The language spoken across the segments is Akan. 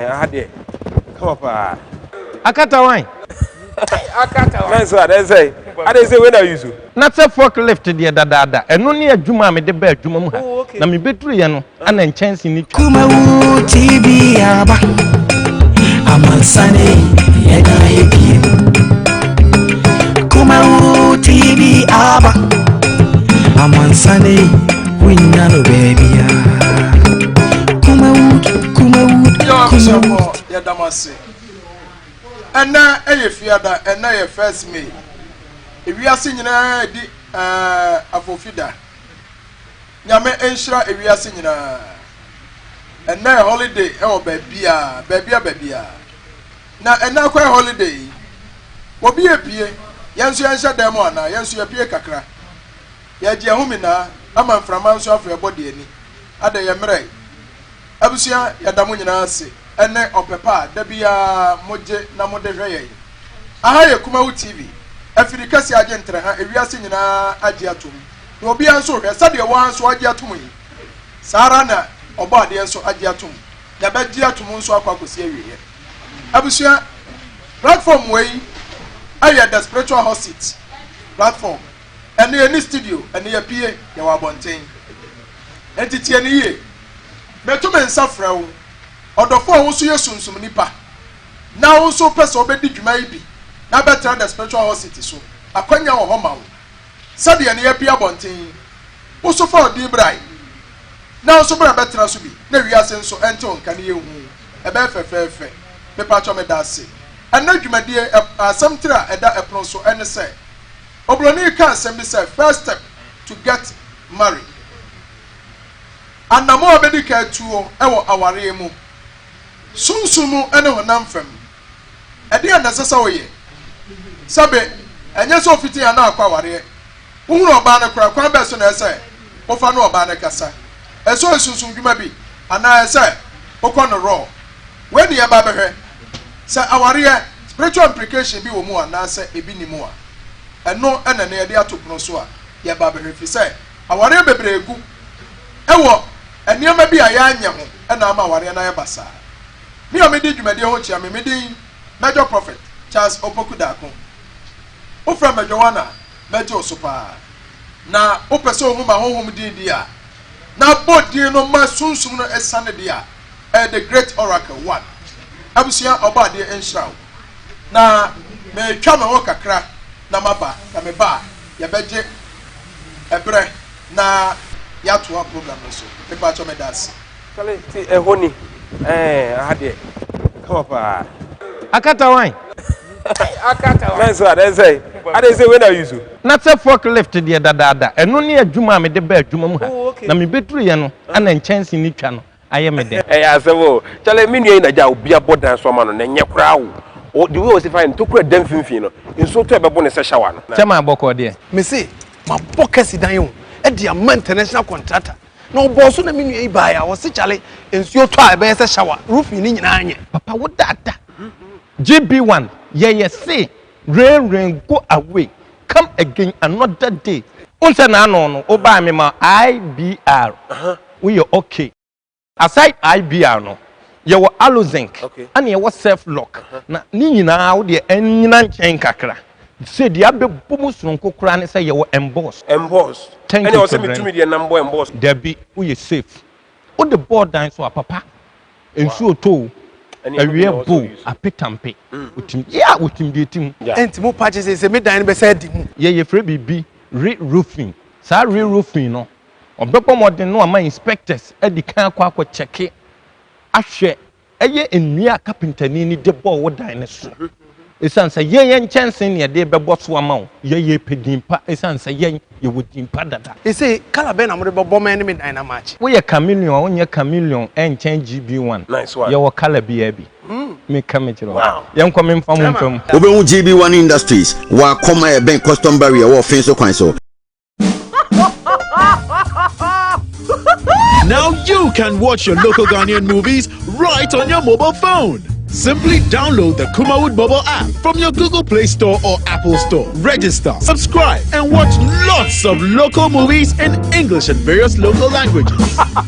Ade. Come up. Akata wine. Akata wine. That's what I say. I say when are you so? Not a forklift the dada. And only a juma me the bed juma. Na me betru ya no. Ana chance ni. Kuma TV aba. Amansane yega yebi. Kuma TV aba. Amansane winyano baby ya. Kuma ya damase. Ena eyefiada ena ye first May. Ewiase nyina di afofida. Nyame enhira ewiase nyina. Ena holiday e o babia. Na ena kwa holiday. Obi epie, yenso yenhya dem ana, yenso epie kakra. Ya je homina ama mframa nso afre body ani. Ada ye mrei. Abusia ya damu nyina ase. Ene opepa da bia moje na mode hweye. Aha ye Kumawu TV. Afiri kasi agentre ha ewiase nyina age atom. Na obi anso hwe sade wan so age atom yi. Sara na oba de enso age atom. Ya ba age atom nso akwakosi awiye. Abusia platform wey aya the spiritual house seat platform. Ene any studio ene ya pie ya wa bonten. Entity ene ye. Beto men safra wo. Odofo wo so yesunsum nipa. Na wo so pese obedi dwuma yi bi. Na better the spiritual house city so. Akwanya wo homa wo. Sade ne ya pia bonten. Wo so fa odi brai. Na wo so bra better so bi. Na wiase nso ente onka ne yehu. E be fefefe. Me pa cho me da se. Ana dwumadie asamtra eda epron so ene se. Obroni kan sem bi se first step to get married. Anamo obedi ka tuo ewo aware mu. Sunsumu ene honam fam. Ede anasesa woye. Sabe enye so fiti ana akwa aware. Uhuru oba na kura kwa be so na ese. Ofa na oba na kasa. Eso sunsun dwuma bi ana ese okọ no raw. When you ba behwe. Sa aware spiritual implication bi wo mu ana se ebi ni mu a. Eno ena na ede atopno so a ye ba behwe fi se aware bebregu. Ewo eniema bi aya anya ho ena ama aware na ye basa. Mi o me di dwumade ho chia me di major prophet Charles Opoku Dako. O from Majowana major sopa. Na o pese o huma honhom di a. Na bodi no ma sunsum no esane dia. The great oracle one. Abusia oba de enhira. Na me twa me ho kakra na maba ka me ba ya beje ebre na ya to a program so. Me ba cho me das. Kale ti ehoni. Ade. Come up. Akata wine. Akata wine. That's what I say. I say when are you so? Not a forklift the dada. And only a juma me the bed juma. Na me betru ya no. Ana chance ni twa no. Aye me de. Asewo. Chale me nua na ja obi abodan so ma no na nye kra wo. O the way o se fine to kra dem finfin no. Nso to ebebo ne se shower no. Chama aboko de. Me say, my pocket dan yo. E dia man international contractor. No boss na me nua ba ya. Wo se chale nsuo to a be se shower. Roof ni nyina anye. Papa wo dada. GB1. Yeah, say. Rain, go away. Come again another day. Unsa na no. Oba me ma IBR. We are okay. Aside IBR no. You were alozinc. Okay. And you was self lock. Na ni nyina wo de enyina nchen kakra. Say the abe bomus no kokra ne say you were embossed. Embossed. Thank and you. And you say me to me the number embossed. There be we safe. O the board dance so papa. Ensuo to awie bo apetampe. Utim yeah utim de tim. Enti mo patches say me dan be say di mu. Ye free bibi re-roofing. Sa re-roofing no. Obepo modern no ama inspectors e di kan akwa check ahwe eye enua carpenter ni de ball wo dan ne so. Esan say yen chance ne de bebo so ama wo. Ye pedimpa esan say yen ye wodimpa dada. E say kala be na mo de bebo man me dan na match. Wo ye chameleon, wo nye chameleon en chen GB1. Nice one. Ye wo kala bi me kamechiro. Wow. Yen ko me mfa mo mfam. Obehu GB1 Industries wa koma e ben custom barrier wo fin so kwan so. Now you can watch your local Ghanaian movies right on your mobile phone. Simply download the Kumawood mobile app from your Google Play Store or Apple Store. Register, subscribe, and watch lots of local movies in English and various local languages.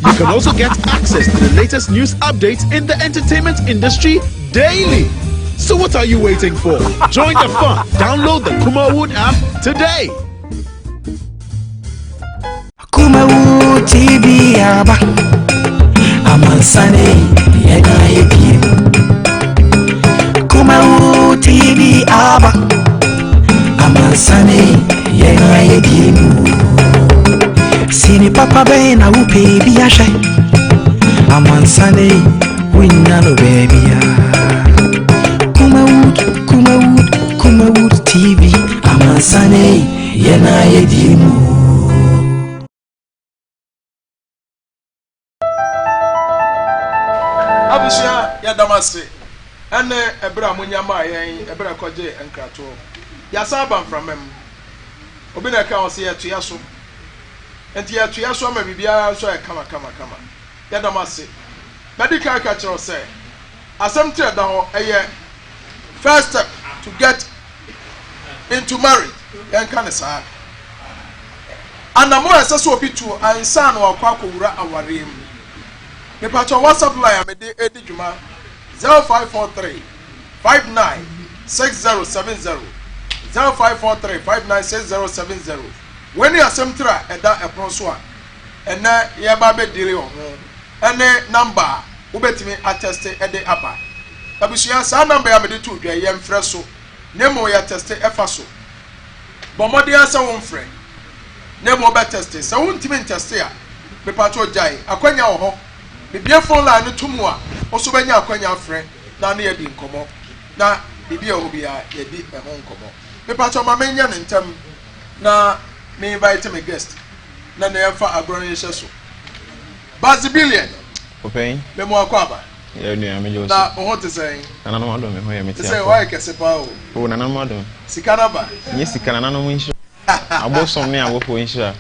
You can also get access to the latest news updates in the entertainment industry daily. So what are you waiting for? Join the fun. Download the Kumawood app today. Kumawood TV aba Amansane yena yedie Kumawood TV aba Amansane yena yedie Sini papa be na upe bi ahwe Amansane winyano baby ya Kumawood TV Amansane yena yedie Abusia ya damase ene ebra munyama yen ebra koje enkrato ya saba mframem obi na ka ose ya tuya so enti ya tuya so ma bibia so ya kama ya damase medical ka chiro say asem tre da ho eye first step to get into marriage yan kan sa anamo eseso obi tu ansa no akwa akowura awarem me patcho WhatsApp line me de edi djuma 0543 596070 0543 596070 when you asemtra eda epon so a ena ye ba be dire ho ene number wo betimi attest ede aba abusia sa number ya me de tu dwa ye mfre so nemo ya test efa so bomode asa wo mfre nemo be test se wo ntimi test ya me patcho jai akwanya wo ho bibia phone line tumu a oso banya akwanya afre na na yedi nkomo na bibia obia yedi ehon nkomo me patcho ma menya ne ntem na me invite me guest na na yafa agron so Barxy Billien okay me mo akwaba ya nua me jo na o hote say na no do me ho ya metia say why kese pa o na no do sikana ba nye sikana na no mo nshira abosom me abofo nshira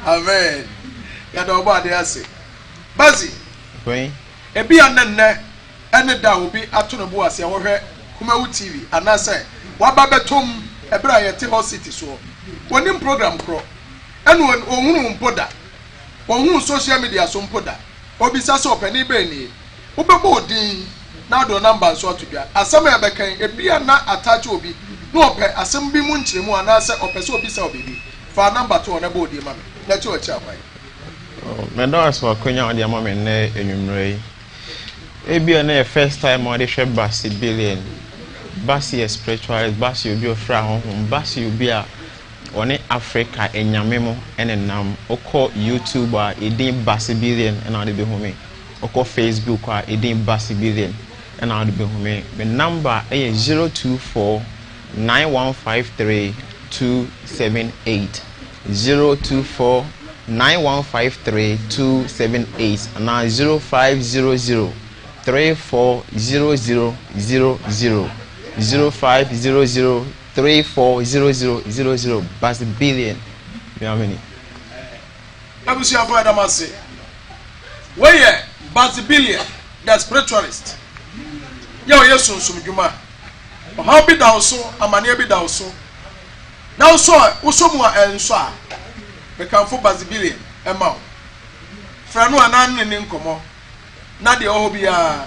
amen ya do ba de ase Barxy okay ebi anenne ene da obi atono bo ase wo hwe Kumawood TV anase waba betom ebra ye te ho city so wonim program kro ene ohunu mpoda ohunu social media so mpoda obi sase opani be ni ubebo odin na do number so atubia asem ya bekan ebi ana attach obi no ope asem bi mu nkyeremu anase opese obi sa obi fa number to na bo odin ma me na che o cha kwai me do aso akonya odi ama me na enwumre ebi na first time odi hwe Barxy Billien Barxy spiritualist Barxy obi ofra honhom Barxy obi a one Africa enyamemo enenam okọ YouTube a edin Barxy Billien na odi be home okọ Facebook a edin Barxy Billien na odi be home the number is 024 9153 278 024 9153 278 and now 0500 340000 0500 340000 Barxy Billien how many abusia for adamase where Barxy Billien the spiritualist yo yesu nsumdwuma o how be down so amane be down so now so usomu a enso a we can for Barxy Billien ema franu anan ne nkomo na de ohobia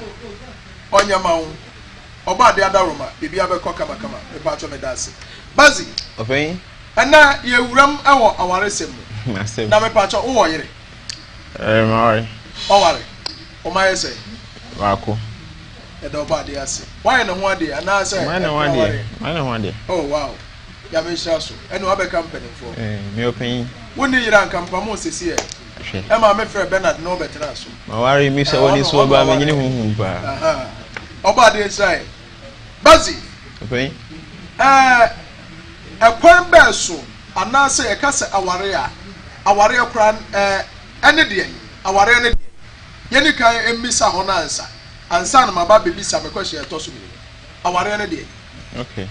onyama wo oba de adaroma bibia be kokama kama e pacho me dase Barxy okay ana ye wuram ewo awaresem masem na me pacho wo yire mari o ware o ma say wako e do ba de ase why na ho ade ana say mana ho ade oh wow ya me sha so eno abe company for me open woni yira nkampa mo sesi e e ma me frɛ Bernard no betra so ma wari mi so woni so ba me nyine hunhun ba aha oba de sai Barxy okay ekwan ba so ana say e kase aware kran ene de aware ne de yeni kan emisa ho na ansa na maba bebisa me kwahye to so bi aware ne de okay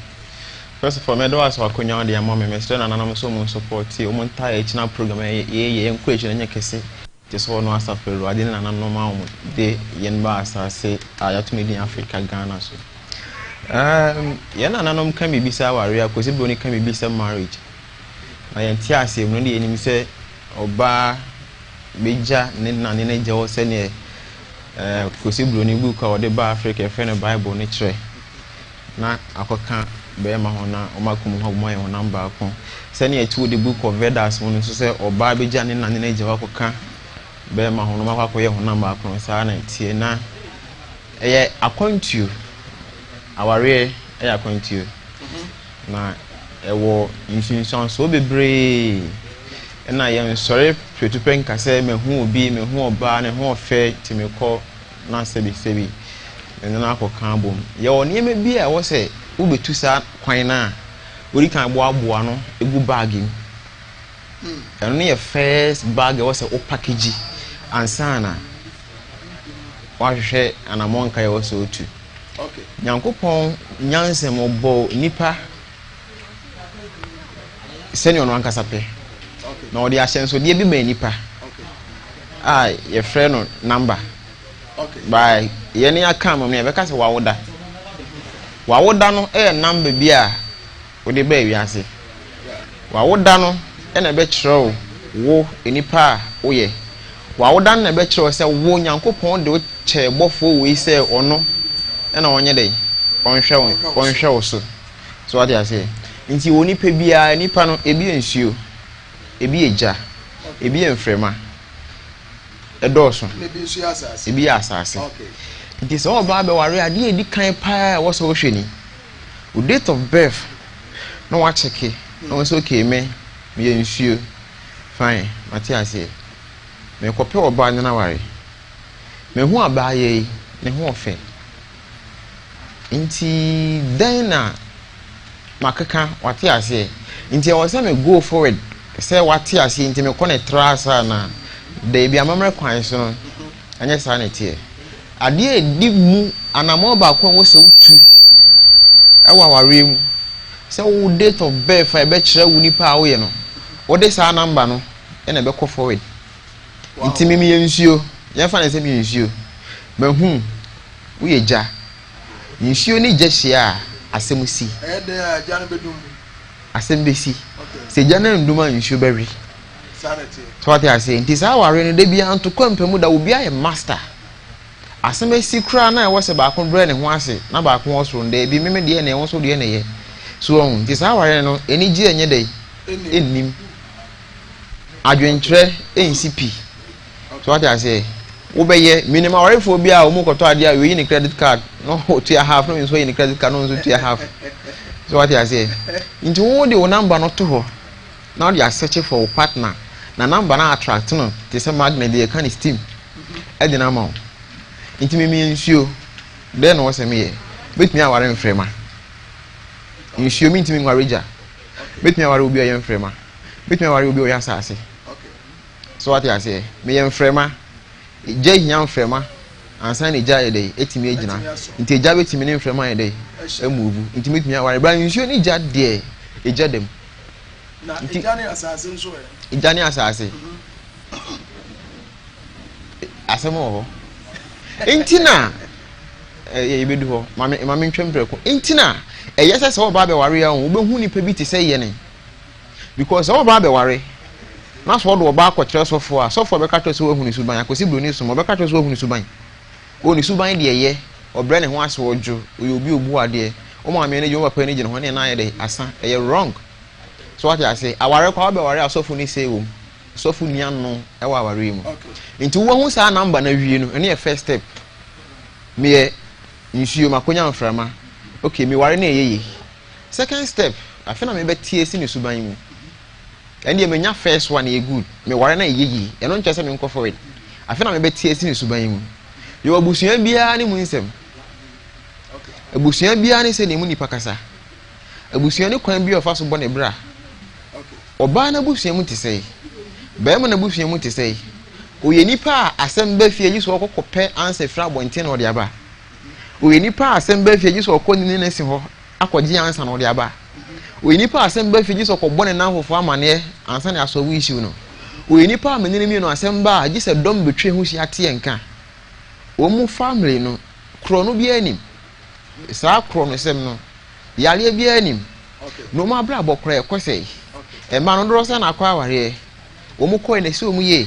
first of all me do aso akonya de ama me mestre na nanam so mo support o mo entire china program ye encourage na nyekese just one was a fellow. I didn't know the Yenba say I had to meet in Africa, Ghana. So, Yan can be beside warrior because it only can be beside marriage. I am Tiasi, when the enemy say, Oba, Bija, Nina, Nina, Senior, because it only book or the Bar Africa, friend of Bible, nature. Na akoka be ma hona o makum ho mo ye number akon se ne etu the book of Vedas mo so se oba be gya ne nane na gya akoka be ma hono makwa ye ho number akon sa na tie na eye akwantu aware eye akwantu na ewo insunsun so bebre na ye nsore pretupen ka se me hu obi me hu oba ne hu ofe timekọ na sebi and then I can boom. Your name be I was say, Ubi to sa quina. We can boano, a good bargain. And only a first bag was a package and sana. Wash and a monk I also too. Okay. Yanko Pong, Yansem or Bo, Nipa. Send your Nankasape. Okay. No, the ascent so dear be Nipa. Okay. Aye, your friend number. Okay. By yeni akam me be ka se wawoda no number bia wo de ba wiase wawoda no na be kire wo enipa wo ye wawoda na be kire se wo nyankopon de wo che bofo we se ono na onye dey onhwe wo so what they say nti woni pa bia enipa no ebi ensuo ebi eja ebi enfrema edoso ebi asase okay. It is all about the warrior. The kind pie was so shiny. With date of birth, no watch check. No, it's okay, me ensure. Fine, Matthias say. Me copy or buy na worry. Me who are buy ye, me who offend. Inti Dana Makaka, what I say. Inti I was me go forward. Say what I say, inti me connect trasa na. They be a memory coin so. And yes, sanity. Ade di mu anamo ba ko wo se utu e wa ware mu se wo date of birth e be kire wo nipa a wo ye no wo de sa number no e na be ko forward ntimi mi yensuo ye fa na se mi yensuo mahu wo ye ja yensuo ni je hia asem si e de ja no bedum asem be si se ja na nduma yensuo be wi sanity so what I say nti sa ware no de bia anto kwampemu da obi aye master aseme sikra na wo se ba kon bre ne ho ase na ba kon oso nde bi meme de ne wo so de ne ye so on ti sa ware no eni gi enye de ennim adwentre NCP so what I say wo be ye minimum ware fo bi a wo mu koto ade a we ni credit card no to half no so ni credit card no so to half so what I say nti wo de wo number no to ho now they are searching for a partner na number na attract no ti se magnet de kan steam e de na ma inti me nsuo then was me here bet me aware mfrema nsuo mi inti me ngwareja bet me aware obi oye mfrema bet me aware obi oye asase okay so what I say me mfrema je hia mfrema ansa na ja yede etimi agina inti ja betimi ne mfrema yede emuvu inti bet me aware bra nsuo ni ja de eja dem na ejani asase nso e ejani asase asemo ho intina ye bedu ho mame ntwembre ko intina yesa se oba be ware ya wo behu nipa bi te se ye ne because oba be ware na so do oba akọkire sofo a sofo be ka to se wo hu ni suban akosi bro ni sumo be ka to se wo hu ni suban o ni suban de ye obre ne ho ase ojo obi obu ade o ma me ne je o papa ne je ne ho ne na ye de asa ye wrong so what I say aware kwa be ware asofo ni se wo sofo ni anu e wa ware mu nti wo hu sa number na wie no ene first step me nsuo makonya mframa okay me ware na eyeye second step afena me be tie si ni suban mu ene me nya first one e good me ware na eyeye eno nche se me nko forward afena me be tie si ni suban mu yo abusuan bia ni mu nsem okay abusuan bia ni se ni mu nipa kasa abusuan ni kwan bia ofa so bo ne bra okay oba na abusuan mu te sei be mo na abusuan mu te sei oye nipa asem ba fie yiso okokopɛ answer fra bonten no de aba oye nipa asem ba fie yiso okoni ne si ho akɔgye answer no de aba oye nipa asem ba fie yiso okɔbɔ ne nan fofo amane ansa ne aso wi issue no we nipa menene mi no asemba agi se dom betwe ho hia te enka wo mu family no kro no bi anim saa kro no sem no yale bi anim no ma bra bokra ekosei e ma no dro se na akwa aware wo mu ko ne se wo mu ye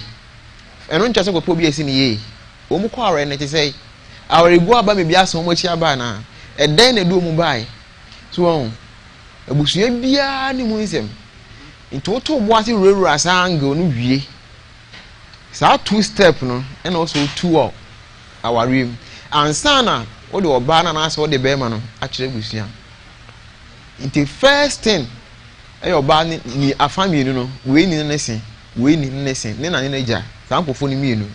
eno ncha se ko bi esi ni ye wo mu ko aware ne te sei aware bu aba me bi aso mo chi aba na e den na du mu bai so won abusua bia ni mu nsem into to bo ase ruru asa angle no wie saa 2 step no and also 2 aware ansana wo de oba na na so wo de be ma no a kire busua into first thing oba ni afami no we ni nese ne na ne ja saa nkofo ni mienu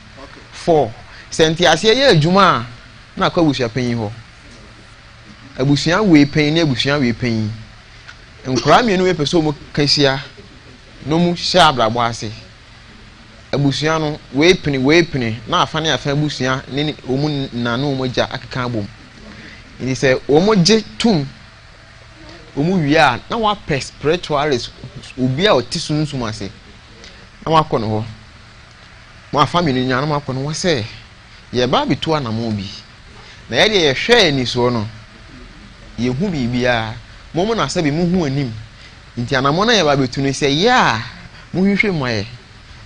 4 senti ase ye adwuma na kwa busua panyin ho abusua we panyin na abusua we panyin nkura mienu we peso mo kasia no mu sha abrabo ase abusua no we pini na afane afa abusua ne omu na no mo ja akeka abom ini se omo je tum omu wia na wa spiritualist obi a otisunsun ase na wa kono ho mo afami ni nya na ma kono wo se ye ba bitu anamo bi na ye de ye hwe ni so no ye hu bibia mo na sabi mu hu anim nti anamo na ye ba bitu no se ya mu hwehwe mo ye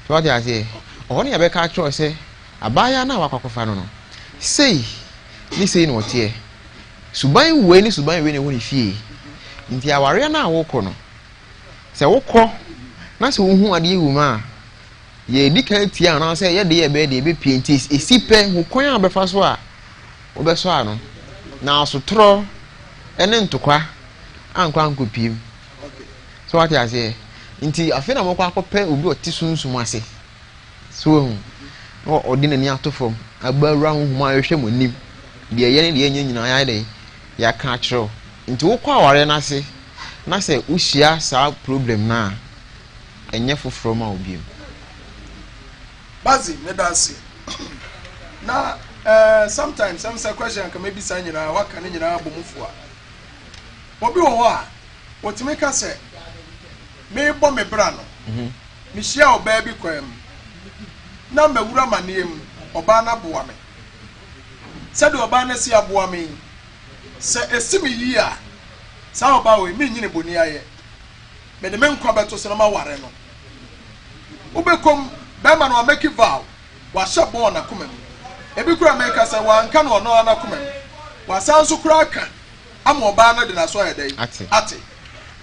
so what ya say o ne ye be ka tro se abaya na wakwakofa no sei ni sei no tie suban we ni wo ni fie nti aware na awoko no se wokọ na se wo hu ade ewu ma ye dika tia na se ye de ye be de be paintis esipe ho kwan abefa so a wo be so ano na asotro ene ntokwa ankwa ankopiem so what ya say nti afena mo kwa akopɛ obi oti sunsum ase so no odine ni atofom agbawura hu ma yehwe monim de ye ne de ye nyina ya de ya ka kyerɛ nti wo kwa aware na se na se uhia sa problem na enye foforo ma obiem Barxy me dance na sometimes some say question can maybe say nyina wa kan nyina abomufo a obi wo ho a otime ka se me bo me bra no me hia oba bi kwam na mawura manem oba na boa me se de oba na si aboa me se esimi yi a sa oba we me nyine boni aye me de me nkwa beto se na ma ware no ubekom be ma no make vow wa shabo na komam ebi kura me ka se wa nka no no na komam wa sanso kura ka ama oba na de na so yedai ate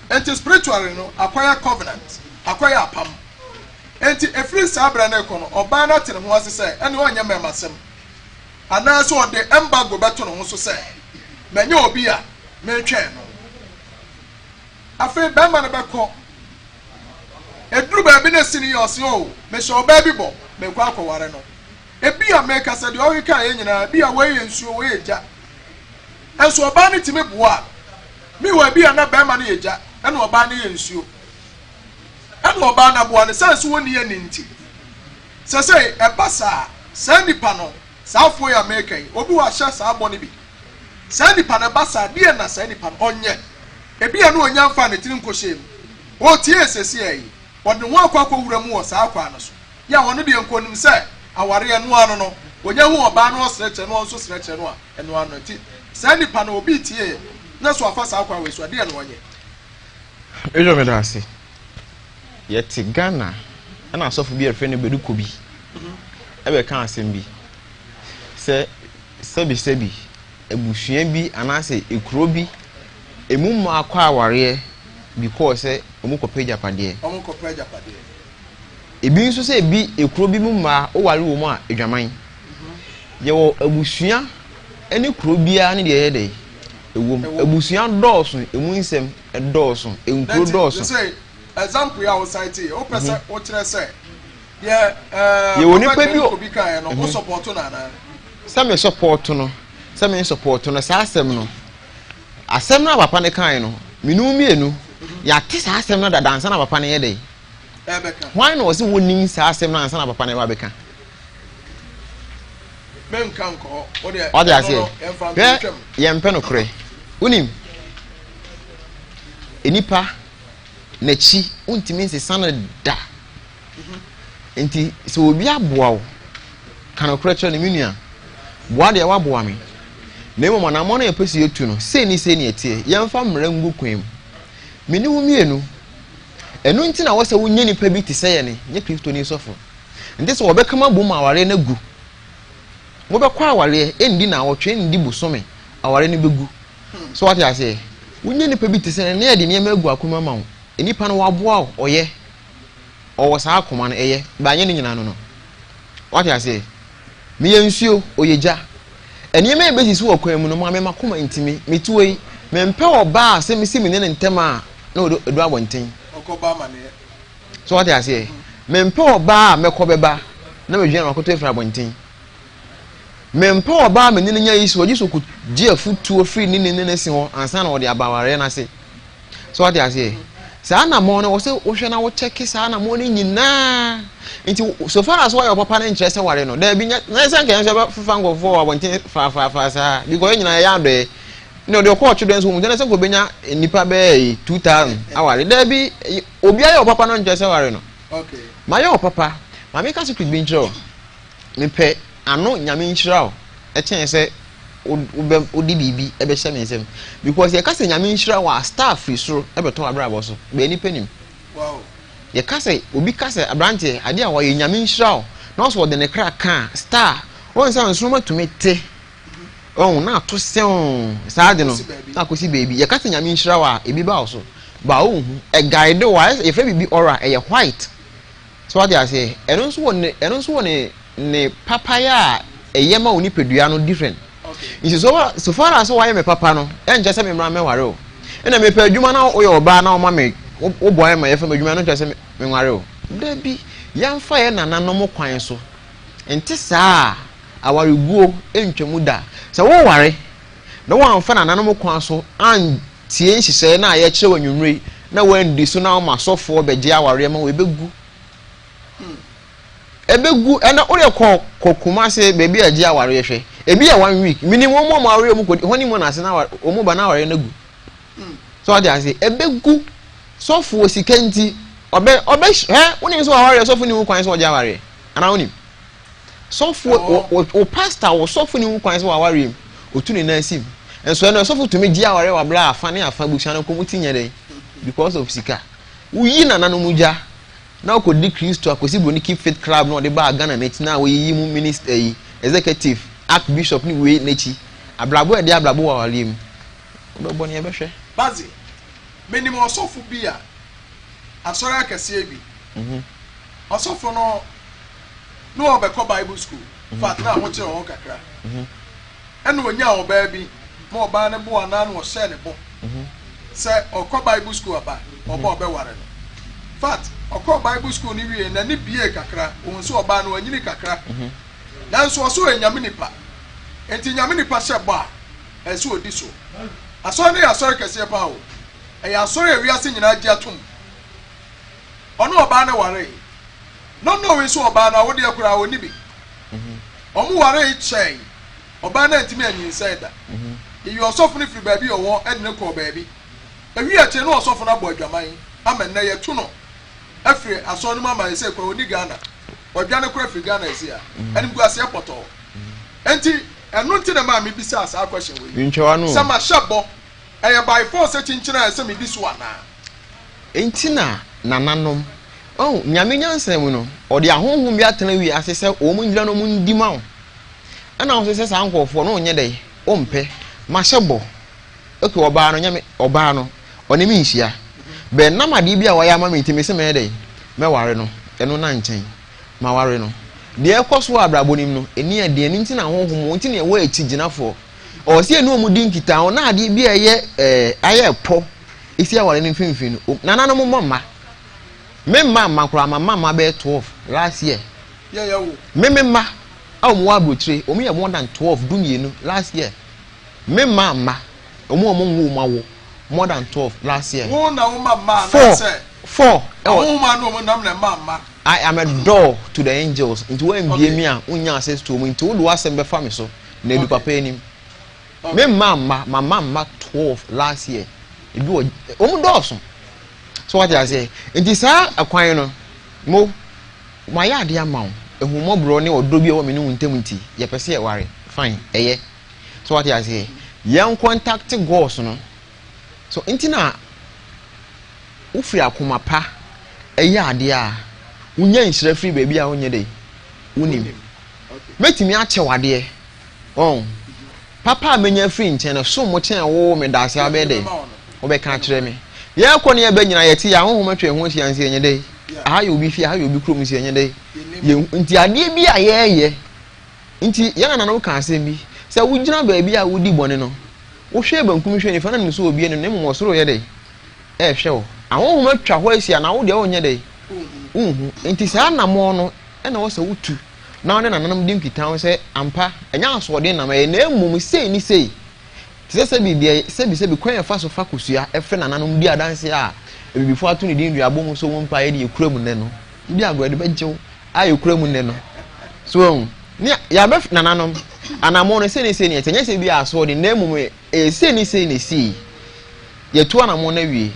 enti spiritually no acquire covenant acquire apam enti every sabra na ekono oba na tere ho ase se ene onya memasem ana so de embargo beto no ho so se menye obi a metwen no afi be ma na beko eduru ba bi na sini yose o me so oba bi bo me kwa akware no ebi a me ka se de o ka ye nyina bi a we ye nsuo we eja enso oba ni timi boa mi wa bi a na be ma na eja ene oba na ye nsuo ene oba na boa ne sense woni ye ninti se e basa sandi pano safo ya mekai obi wa hye sa abọ ne bi sandi pano basa die na sandi pano onye ebi a no onya mfa ne tirim kohye o tie esesi ayi wode ho akwa wura mu wo sa akwa no so ya wono de enkonim se aware eno ano no onya hu oba no sreche no so sreche no a eno ano ti sandi pano obi tie na so afa sa akwa we so de no onye ejo me da se yeti Ghana ana asofo bi efe ne bedu kobi ebe kan asem bi se sebi ebusua bi anase ekuro bi emu ma akwa aware because omu kope japade ebi nso se bi ekuro bi mu ma o ware wo mu a edwaman ye wo ebusua ene kuro bia ne de ye de ewom ebusua dɔɔso emu nsɛm dɔɔso enkuro dɔɔso example ya society o pese o kire se ye woni pa bi o bi kan no o support na na some support no sa asɛm no asɛm na papa ne kan no minu mienu ya te sa asɛm no da dansa na papa ne ye dey ebeka why no se woni sa asɛm na dansa na papa ne ba beka men kan ko o de ase ye mpe no kure unim enipa na chi untimi nsesa na da nti so obi aboa wo kana correction ni menua boa de wa boa me na emo na mo na yepesi etu no se ni etie yemfa mra ngu kwem meni wo mienu enu nti na wo se wo nye nipa bi ti se ye ne nye Kristo ni sofo nti so obekama bom aware na gu wo bekwa aware endi na wo twe ndi busome aware ne begu so what you say wo nye nipa bi ti se ne ye de ne magu akoma ma wo enipa no waboa wo oye owo sa akoma no eye ba nye ne nyina no what you say me yensuo oyeja eniyeme ebesi so okwan mu no ma me makoma ntimi metuwe mempe oba se me simi ne ntema na odo abonten okoba ma ne so what you say mempe oba mekobeba na medwena makoto efra abonten mempe oba me ne nya yiso oji so ku ji afutuo free ne si ho ansa na ode abaware na se so what you say sa na mo no wo se wo hwe na wo check sa na mo ni nyina nti so far as why your papa na interest ware no da bi na se nkan se ba fa ngo for abonten fa sa because nyina ya do no de ko children so mu na se go benya nipa be 2000 aware da bi obi ayo papa na interest ware no okay ma yo papa ma me ka secret bi nchiro me pe ano nyame nchira o e chen se odi bibi ebe hye mensem because ye ka se nyame nchira wa staff isuro ebe to abrabo so be ni panim wow ye ka se obi ka se abrante ade a wa ye nyame nchira o na so de ne kra kan star won se nsuro matumete na to se sa de no na kosi baby ye ka se nyame nchira wa ebi ba so ba ohu e guide wa ye fe bibi ora e ye white so what they say eno nso ne papaya eye ma oni pedua no different okay so far as why me papa no enje se me mra me ware o ena me pa adwuma na oye oba na o ma me o boy ma ye fa adwuma no enje se me ware o da bi yamfa ye nananom kwan so enti saa aware guo entwemu da se wo ware na wo amfa nananom kwan so an tie nhihye na ye kire wanwumre na wandi so na ma sofo beje aware ma we begu ebegu ena ore kokuma se bebi aji aware hwe ebi ya 1 week minimum mo aware mu ko honi mo na se na omu ba na aware na gu so ade ase ebegu sofu osikanti obe woni so aware sofu ni mu kwan so oji aware ana woni sofu o pastor o sofu ni mu kwan so aware otu ni na asim enso na sofu to me ji aware wa bla afa ne afa bucha na ko mutinye dey because of sika uyi na nanu muja na ko di Kristo akosi boni keep faith club no de ba Ghana na tina we yi mu minister yi executive archbishop ni we nechi ablabo e de ablabo wa walim obo boni e be hwe bazi minimum osofu bia asori akese bi osofu no obekọ Bible school fat na ho kire ho kakra eno onya oba bi mo oba ne bo ana no hye ne bo se okọ Bible school aba oba obeware no fat okọ Bible school ni wie na ni bie kakra onso oba no anyini kakra nanso oso enyame nipa enti nyame nipa hye ba enso odi so asori ne asori kese pa o e asori ewiase nyina agi atom ono oba ne ware no we so oba na wo de akura oni bi omu ware chei oba na ntimi anyin saida yi osofu ni free baby owo ene ko baby ewi ache no osofu na bo adwaman amen na ye tu no afre aso no mama ese kwa oni Ghana odwane kura free Ghana ese a ene gu ase poto enti enu nti na ma me bisa asa question we nchewa no sama shabo eye by force chinchina ese me bisu ana enti na nananom oh nyame nyansem no ode ahonhom bi atena wi asese o mu nyira no mu ndima o ana o sese sa nkofo no onye dai o mpe ma shebo oke oba no nyame oba no one mi nhia be na made bi a waya ma mentime se me dai me ware no eno na nchen ma ware no de ekoso abrabo nim no eni ade eni nti na ahonhom nti na ewa eti ginafo o se enu mu di nkita o na ade bi eye aye po isi aware no mfimfini nananom mama me mama kura mama be 12 last year yeah wo me mama awu mo abrotre o me more than 12 dumienu last year me mama o mo nwu mawo more than 12 last year wo na wo mama na say 4 wo ma no mo nam na mama I am a door to the angels into when be me a unya access to me into do asem be fami so na edu papa enim me mama 12 last year edu o mo do so what I say it is akwan no mo my idea mount a humo brony or dobi or menu intimity ye per se worry fine so what I say young contact goes no so intina ufri akoma pa idea unya insire free baby a onye dey unim metimi ache wade papa menya free nchen no so mo chen wo me dase abede obeka kire me ye kɔ ne ye ba nyina ye ti ya ho matwe ho hia nse enye dey aha ye obi fi aha ye obi krom nse enye dey ye nti ade bi a ye nti ya na no ka asem bi sɛ wo gyina ba bi a wo di bɔne no wo hwe bankum hwe ni fa na ne so obi ne mo soro ye dey hwe wo aho ho matwa ho asia na wo de onye dey nti saa na mo no na wo sɛ wotu na one nanam dim kitan sɛ ampa enya asode na ma ye na emum sei ni sei se bi kwan fa so fa kosua efe nananum di adanse a ebibifo atu ne din duabo mu so won pa ye de ekura mu ne no bi agro de bejew a ekura mu ne no so ni ya be nananum anamo no se ne etenya se bi asode na emum se ni sei ne si ye to anamo na wie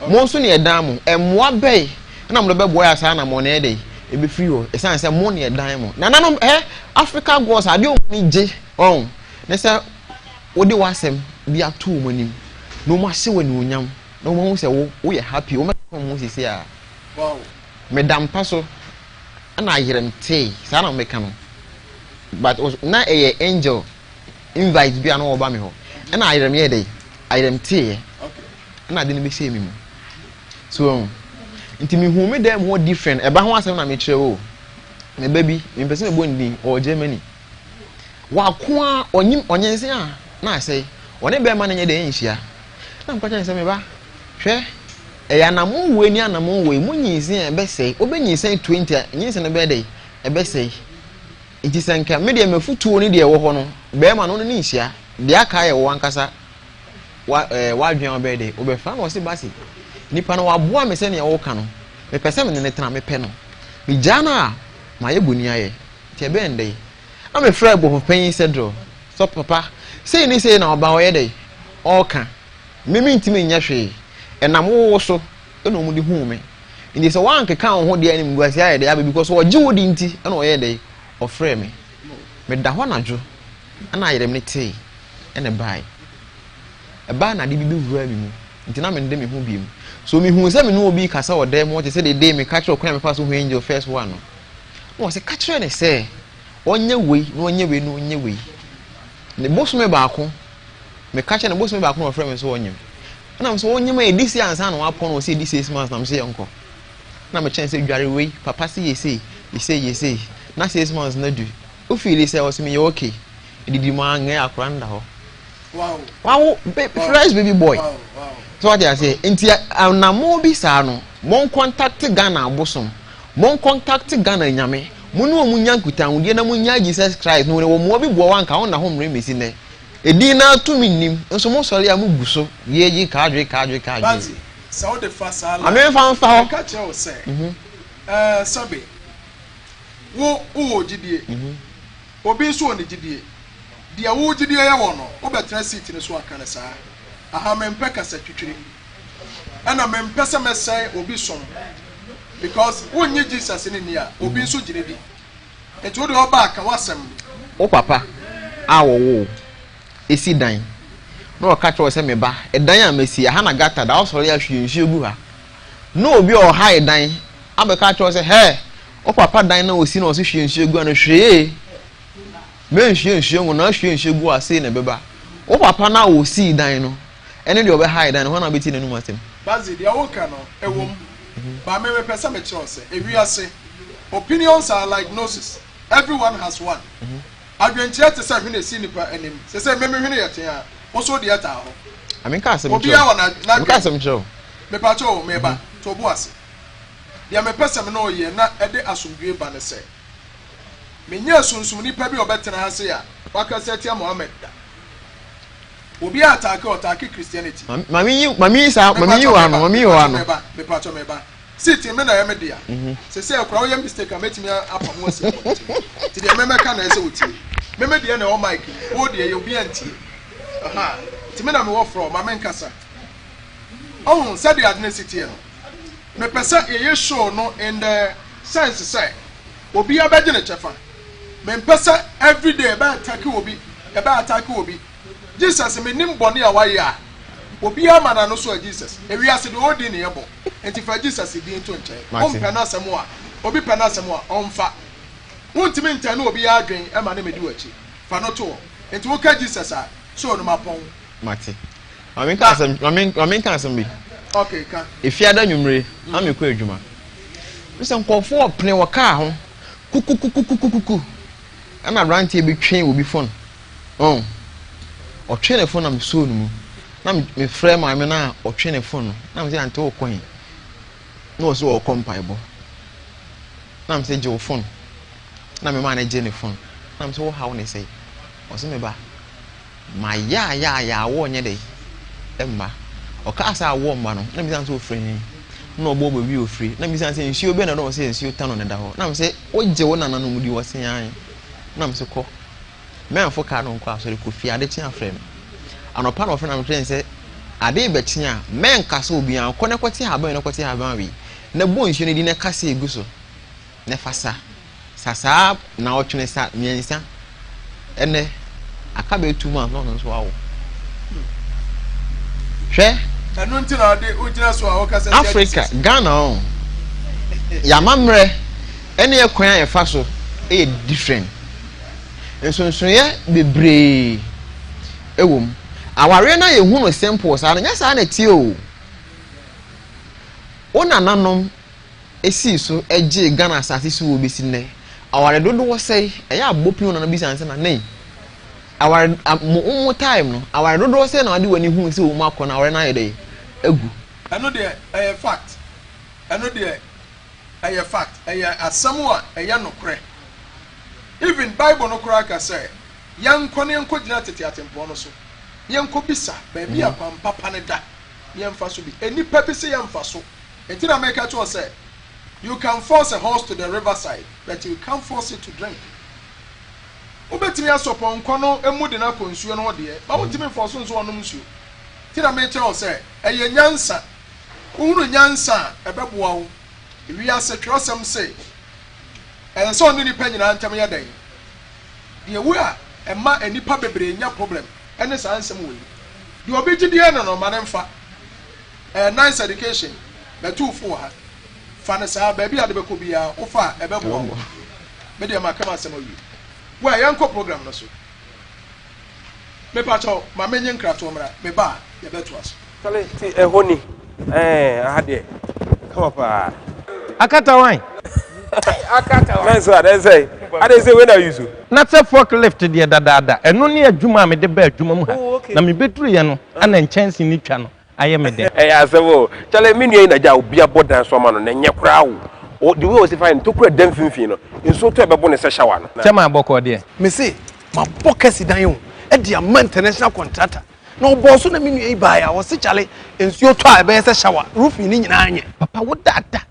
mo so ne edan mu emmoa bei na mo be boy asa anamo na ede ebe free ho esan se mo ne edan mu nananum Africa gods ade o ni je ne se odi wasem bi atu omanim no mo ase wani onyam no mo hu se wo ye happy wo mo sisi a wow medam paso ana ayerem tey sa na meka no but na angel invite bi ana oba me ho ana ayerem ye dey ayerem tey okay ana de ne be say me mu so nti me hu me dem ho different eba ho asem na me kire wo me baby me pese me bo ndin o Germany wa ko a onyense a na say one be ma na nye de nhia na mkwacha nse me ba hwe ya na mo we ni na mo we mo nyinse e be sei obenyinse 20 nyinse no be dey e be sei iti sanka me de mafutuo ni de wo ho no be ma no ni nhia de aka ye wo ankasa wa dwen be dey obefa na o se basi nipa no wa boa me se ne wo ka no me pese me ne tena me pe no me jana ma ye boni aye ti be ndey am me fra bo pen cedro so papa say ni say na oba oye dey oka mimi ntimi nya hwe enam wo so eno mu di hu me ndi so wan keka ho de anim guase aye dey because wo gi wo di nti eno oye dey ofre me da ho najo ana ayere me tey ene bai e ba na de bi wura mi mu nti na me ndem hu bi mu so mi hu se me no obi kasa wo dem wo te se de me ka kire kwan me fa so hu angel first one no wo se ka kire ne se onye wei no onye wei no onye wei ne bosume baako me kache ne bosume baako no frame so onyem na me so onyem e disi ansa na wapon o se disi 6 months na me se enko na me chen se dware wei papa se yesi na 6 months na du o feel say o se me you okay didi ma nge akranda ho wow fresh baby boy wow so what I say enti na mo bi sa no mon contact Ghana abosom mon contact Ghana nyame munu omunya nkuta wudie na munya Jesus Christ no wo mo bi bo wanka on na ho mre mesi ne edi na to minim nso mo sori am guso yeji kadwe Barxy so the first ala amen fa ho ka che o se sabe wo gidie obi so oni gidie dia wo gidie ya wo no wo betra seat ne so aka ne saa aha mempe kasa twitwire ana mempe se mesai obi som because wonye Jesus ni nia obi so gire bi eto de oba aka wasem o papa awo esi dan no ka cho se me ba edan a mesi aha na gata da osori ahwe nsu egu ha no obi o ha edan abeka cho se he o papa dan na osi na osi hwe nsu egu na hwe me hwe nsu na hwe nsu egu ase na beba o papa na osi dan no ene de obe ha edan ho na beti na numa tem Barxy dia wo ka no ewom ba me pesa me cho se ewiase opinions are like noses everyone has one adwentia te sa hwene si nipa anim se me hwene yete a wo so de ata ho amen ka asem cho obi a wona na ka asem cho me pa cho me ba to bu ase dia me pesa me no ye na ede asomdwe ba ne se me nya sunsum nipa bi obetena ha se ya waka se tia Muhammad da obi atake Christianity mami yi wa no me pa cho me ba sit me na ya me dia se se akwa wo ya mistake ametimi apa mo se ti dia me ka na ese wuti me dia na o mic wo dia ye obi anti aha ti me na me wo from ma men kasa oh said the ethnicity no me pesa ye show no in the sense say obi abeje ne chefa me pesa every day ba attack obi Jesus me nim bone a waye a obi ama na no so Jesus ewi ase de odi ne yebo enti fa Jesus di nto nche on pena asemo a obi pena asemo a onfa wontimi nta na obi adwen ema na medi wachi fa no to enti wo ka Jesus a so no mapon mate amen ka asem bi okay ka efiada nwumre amekọ adwuma bisa nkofo opne wo ka ho kukukukukukuku ana rantie bi twen obi phone otwe ne phone am so no mu na me frɛ ma me na otwe ne phone na me say ante wo kwan na wo so wo kompaibo na me say je wo phone na me ma na je ne phone na me say wo how ne say o se me ba ma ya wo nye dey emma o ka asa wo mma no na me say ante wo frɛ ni na obo obo bi ofri na me say ante nsuo be na no say nsuo tano ne da ho na me say o je wo nana no mu di wo se yan na me say ko me anfo ka no nko asori ko fi ade tia frɛ me anopa no frɛ na me frɛ say ade be tia men kasa obi an ko ne kwoti haban wi na bo nsuo ne di ne kasa egu so ne fasa sasa na otwene sa miensa ene aka be 2 months no so awo hwe anu nti na de ujina so awo kasa Africa Ghana on ya mamre ene ekwan ya fa so e different nsonsoye bebre ewom aware na ye hu no simple sa na nya sa na tie o ona nanom esi so eje Ghana asase so obesi ne aware dodo wo sei eya abopin na bi sanse na nei aware mo time no aware dodo wo sei na ade wani hu se o ma kọ na aware na ye dey egu eno de fact eno de fact asamu a nokre even Bible no kura ka say yanko ne yanko gina tete atempo no so yanko bisa ba bi apampa pa ne da yemfa so bi enipa bi se yemfa so entina make it to say you can force a horse to the riverside but you can't force it to drink obetimi asopon kono emu de na konsuo no de ba wotimi force nso onom nsuo tina make it say eye nyansa uru nyansa ebeboa wo wi ase twosem say and so ni nipa nyina ntam ya dan de wu a ema enipa bebre nya problem ene sa ansem wo de obegide no ma ne mfa nice education but two for ha fa ne sa ba bia de beko bia wo fa ebebo me de ma kama asem wi wo yanko program no so me pa cho ma menye nkrato mra me ba ye beto aso kale ti ehoni ahade come up akata wan nice one I say when are you so na say forklift de dada eno ne adwuma me de ba adwuma mu ha na me beturu ye no ana nchance ni twa no aye me de asebo chale me nua na ja obi abodan so ma no na nye kra wo the way was fine to kura dem finfin no nso to ebebo ne se shower no chema aboko de me say ma bokasi dan yo e dia man international contractor no boss na me nua ba ya wo se chale nsuo to a be se shower roof ni nyina anye papa wo dada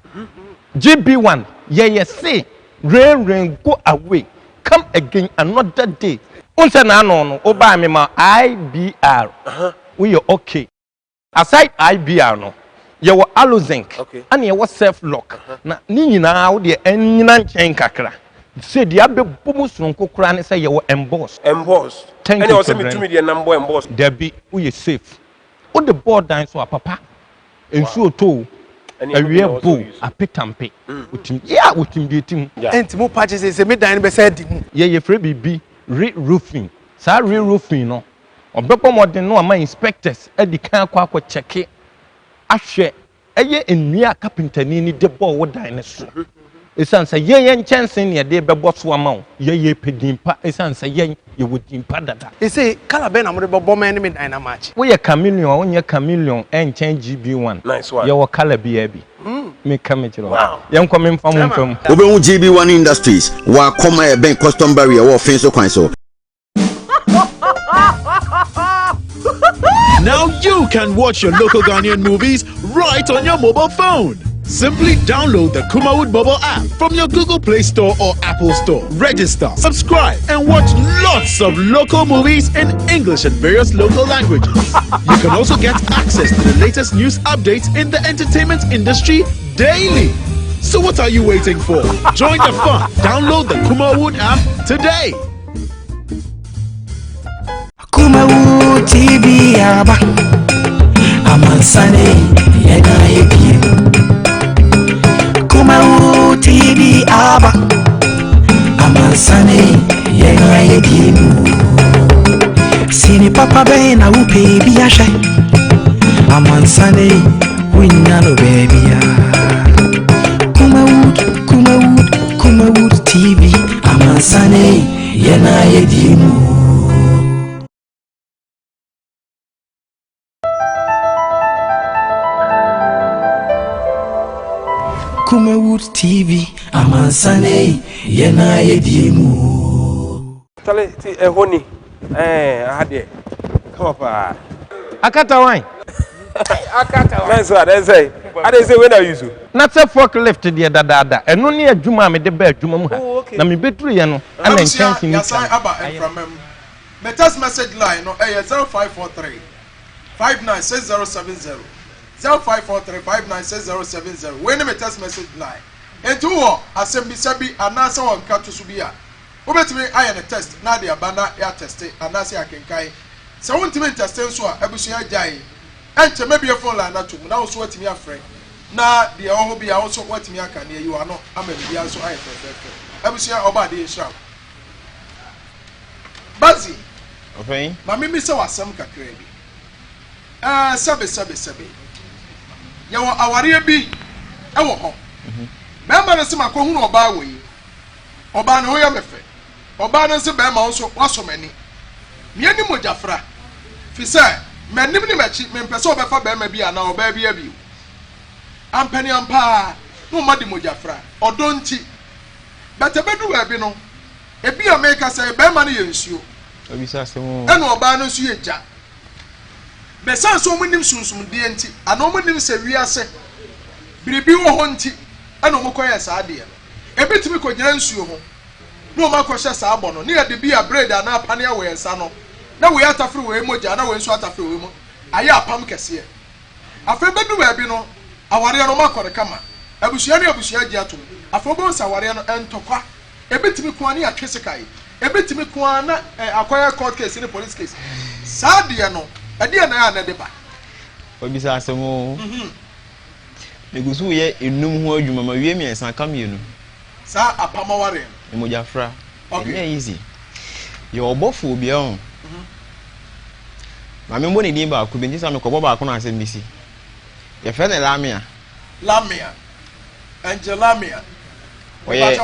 GB1 yeah say rain go away come again another day unse na no oba me ma IBR we you okay aside IBR no ye wo alozinc and ye wo self lock na ni nyina wo de enyina nchen kakra say dia abebom sonko kura ne say ye wo emboss and you also me to me the number emboss there be we safe o the board dan so papa ensu oto awie bo apetampe utim de tim enti mo patch say me dan be say di mu ye free bibi roofing sa roofing no obepo modern no ama inspectors edi kan akwa check ahwe eye enua carpentani ni de bo wo dan ne so esan say ye chance ne de bebo so ama ye pedimpa esan say ye wodimpa dada e say kala be na mo de bebo man me dan na match we ye chameleon onye chameleon enchen GB1 nice one ye wo kala bia bi me kamechiro ye nko me mfa mo mfam obehu GB1 Industries wa koma e ben custom barrier wo fin so kwan so. Now you can watch your local Ghanaian movies right on your mobile phone. Simply download the Kumawood mobile app from your Google Play Store or Apple Store. Register, subscribe, and watch lots of local movies in English and various local languages. You can also get access to the latest news updates in the entertainment industry daily. So what are you waiting for? Join the fun. Download the Kumawood app today. Kumawood TV aba Amansane yena yebie Kumawood TV aba Amansane yena yebie Sini papa be na upe bi ahye Amansane winya no baby ya Kumawood TV Amansane yena yebie Kumawood TV Amansane yena yedimu Tale ti ehoni ade come up Akata wine. akata wine so ade say when are you so Na say forklift de dada eno ne adwuma me de ba adwuma mu ha na me beturu ye no ana nkansi ni yasan aba enframam metas message line no 0543 596070 0543596070 when me text message line enti wo assembly sabi anasa won ka to so bia obetimi aye ne test na de abana ya test anasa akenkai se wontimi test nso a abusua jai enche mebie phone line na to na wo so watimi afre na de oho bia wo so watimi aka ne yi wa no amabia so aye fefe abusua oba de nhira Barxy okay mama mi se wasam kakra bi sebe yawo aware bi ewo ho bema no se makohu no oba wo yi oba no hoya mefe oba no se bema nso wasomani miani mojafra fi se manim ni machi mempese obefa bema bi ana oba bi abi ampani ampa no madi mojafra odonti betebedu wa bi no ebi ameka se bema no ye nsuo obisa asemo eno oba no nso ye ja besan so munim sunsum de enti ano munim se wiase biribi wo ho nti ana omokoye saa de ebetimi ko gyina nsuo ho no makohye saa bɔ no ne yade bi a bread ana apane a we nsa no na we atafre we moja na we nso atafre we mo aye apam kese afa bedu ba bi no aware no makore kama abusua ne abusua gi atom afa bo nsa aware no entokwa ebetimi ko ani atwese kai ebetimi ko ana akoya court case ne police case saa de no ade na ya na de ba obisa asemo negusu ye enum ho adwuma ma wie miensa kam yenu saa apamaware emojafra okay easy ye obofo obi on ma me mboni din ba ku bi ntisa me kobo ba ko na asem bisi ye fe ne lamia Angelamia oye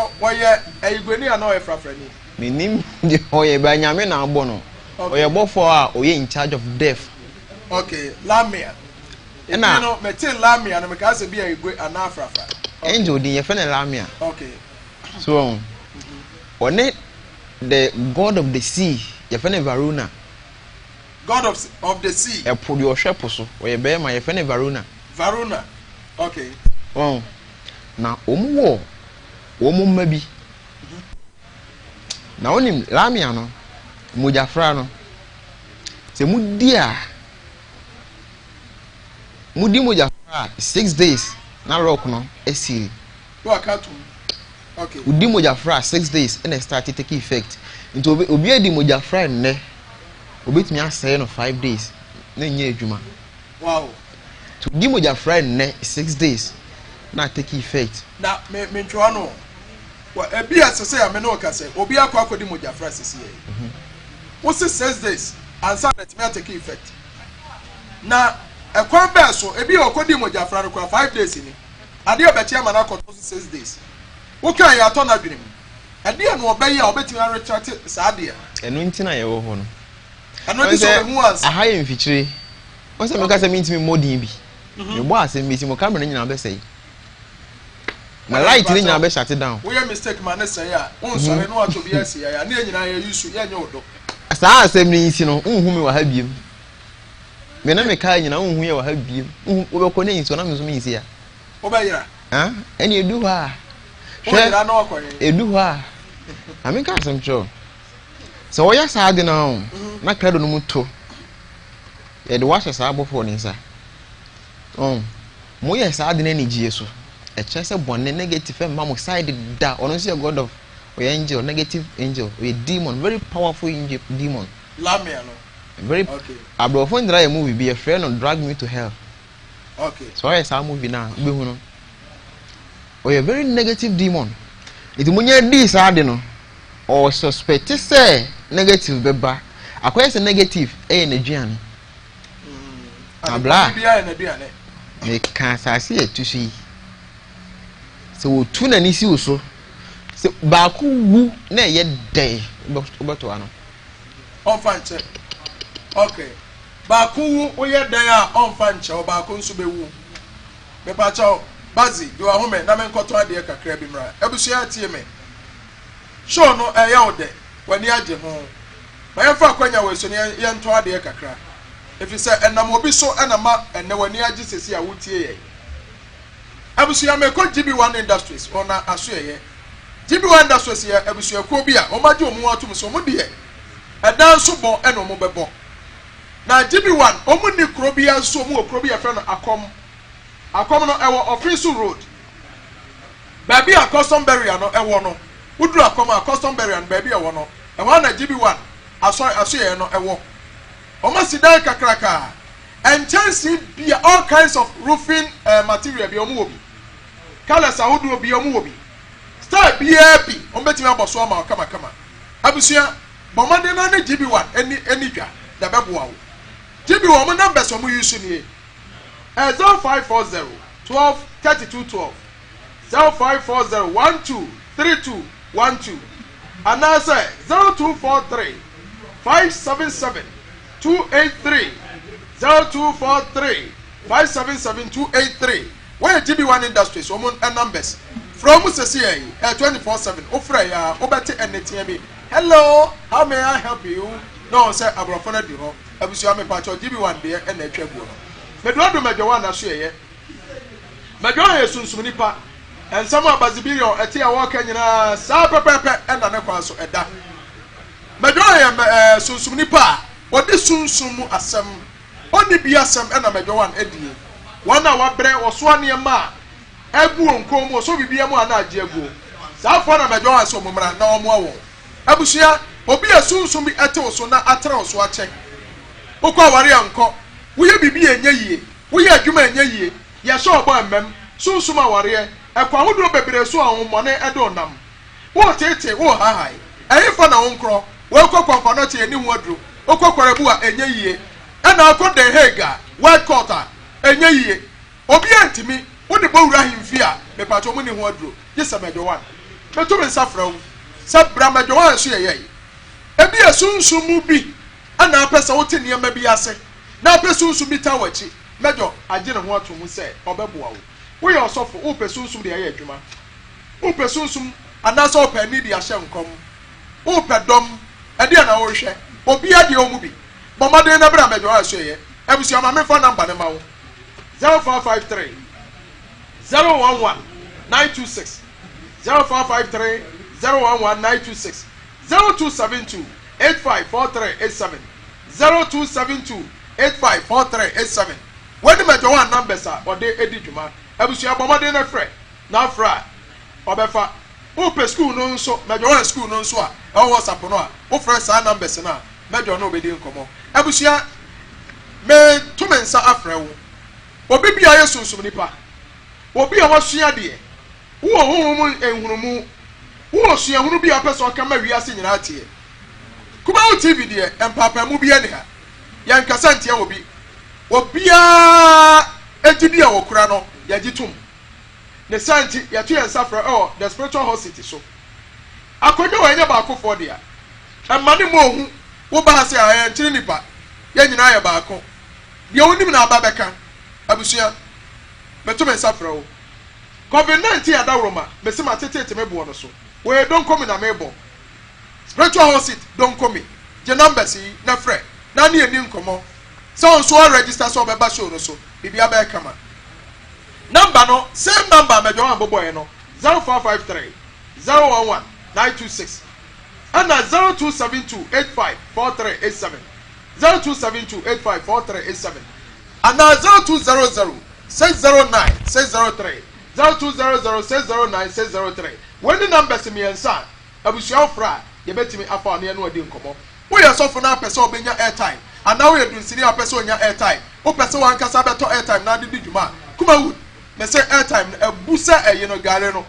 eyigweni ana oye frafrani minim de oye ba nyame na agbo no oye bofo a oye in charge of death okay lamia na no metin lamia no me ka se bi eyigwe ana frafra angel din ye fe ne lamia okay so one the god of the sea ye fe ne varuna god of the sea e podi o hwepo so oye be ma ye fe ne varuna okay na omuwo omumma bi na onim lamia no mujafra no se mudi mujafra 6 days na rock no esiri okay udi mujafra 6 days and start to take effect into obi edi mujafra ne obetimi asay no 5 days na nya adwuma wow to udi mujafra ne 6 days na take effect na me ntwa no wa ebi asese ya me no ka say obi akwa akodi mujafra sisi ye wo 6 days ansa na timi take effect na ekwan be so ebi okodi mujafra no kwa 5 days ni ade obeti ama na koto 6 days wo kan ya to na dwenem ade no obeyi a obetimi retract saade eno ntina ye wo ho no eno di so be hu ansa aha ye mfikyire wo se me ka say me ntimi modin bi me bo asem bi si mo camera nyina be say na light ni nyina be shut down wo ye mistake man na say ya won so re no ato bi asi ya na nyina ya yusu ya nya odo saa asem ni nsi no unhu me wa ha biem me na me ka nyina unhu ye wa ha biem wo be ko ne nsi na me so me nsi ya wo ba yira eni edu ha yira na okoye edu ha ami ka asem cho so wo ya saa de na na kredo no muto ye de wa hye saa bofo ni nsa mo ye saa de na ni gie so a chance of one negative and mammo side da or see a god of or angel, negative angel, a demon, very powerful demon. Lamiano. Very okay. I brought one dry movie, be a friend or drag me to hell. Okay. So I saw a movie now, or a very negative demon. It when you're this, I don't know, or suspect to say negative, beba. I quite a negative, energy. Blah. They can't see it to see. So, tune and issue so. So, Baku woo, nay, yet day, but to one. On fancy. Okay. Baku, we are there on fancy or Baku Subewu. Me pacho, Bazi, you are home, Naman Cotton, dear Crabimra. Ebusia Tieme. Sure, no, a yaw day when you are home. My father, when you were so near Yantoa, dear Cacra. If you say, and I'm so and a map, and no one near Jesus here, would ye. Ebusia me call GB1 Industries, or na Asuye. GB1 Industries here, Ebusia Kobia, or Madu Muatum so mudie. A dance subo and no mobile. Now GB1, Omuni Krobia, so more Krobia friend, a common our official road. Baby, a custom barrier, no, a one. Would you come a custom barrier and baby a one? And one at GB1, I saw no, a walk. Almost die kakraka. And chance be all kinds of roofing material be omuobi. Colors are would be omuobi. Start be happy. Ombeti ma boso ma kama. Abusia, bomade na GB1 any dwa da beboa wo. GB1 mo numbers omu use ni 0540 12 32 12 0540 12 32 12 and now say 0243 577 283 0243 577 283. Where GB1 Industries, and numbers from Musasia 24/7. Offer ya obate anything. Hello, how may I help you? No, sir, Abrafona Duro. Abusia me patch GB1 there and a treble. Medro Majoan Ashia. Majoan is Sunsunipa, and some of Barxy Billien at Tia Walker in Sa Pepe and Anaquaso at that. Majoan Sunsunipa. What this soon asem only be asem and a major one Eddie. 1 hour bread was 1 year ma. Ebu on combo so be a more na jego. South one a major one so mumra no more. Abusia, obi a soon be at so na atros watching. Oko wari anko. We be a ye. We are human ye. Ya saw boy mem. Soon suma warrior. A quamudo baby so on money adonam. What it? Oh, hi. I ain't for na uncro. Welcome for not any wardrobe. Okokwarebu a enye yie na akọ den hega white quarter enye yie obi antimi wo de bowura himfi a me pato mu ni ho aduro yesa mejo wan me to me safra wu sabra mejo wan so yeye ebi asunsumu bi na apesa wo te niam bi ase na apesa sunsu bi ta wachi mejo agye ne ho ato mu se obeboa wo wo ye osofo wo pesunsum de ye adwuma wo pesunsum anasa opani di ahye nkom wo pedom ade na wo hwe obi ade omu bi bomade na bra mejo aso ye ebusi ama me phone number ne ma wo 0453 011 926 0453 011 926 0272 854387 0272 854387 when the mejo one numbers are or they edi dwuma ebusi bomade na frɛ na fra obefa ope school no nso mejo one school no nso a e wo WhatsApp no a wo frɛ sa numbers na mejo no obedi nkomo abusia me tumensa afrɛ wo obi bia yesunsum nipa obi a wasua de wo honhom enhunumu wo sua hunu bia pɛso aka ma wiase nyina atie kuma wo TV de empapa mu bia ne ha yan kasantia obi a ejidi a wokura no yagitum ne santi yatu yan safra the spiritual hospital so akodo wa nya ba akofo de a amane mo hu wo ba se a yan kiri nipa ya nyina ya ba ako de onim na aba beka abusia meto men safra wo COVID-19 adawroma mesi ma tete mebo no so we don come na mebo spiritual hospital don come je numbers yi na frɛ na ne ani nkomo so on so register so be ba show no so bibia ba kama number no same number mejo an boboy no 0453 011 926 and 0272 854387 0272 854387 and 0200 609 603 0200609603 when the numbers me ensa abusua fra ye betimi afa ne no adi nkomo wo ye sofo na pese obenya airtime and now we do senior pese onya airtime wo pese wan kasa beto airtime na de dwuma kuma wood me say airtime abusa eyi no gare no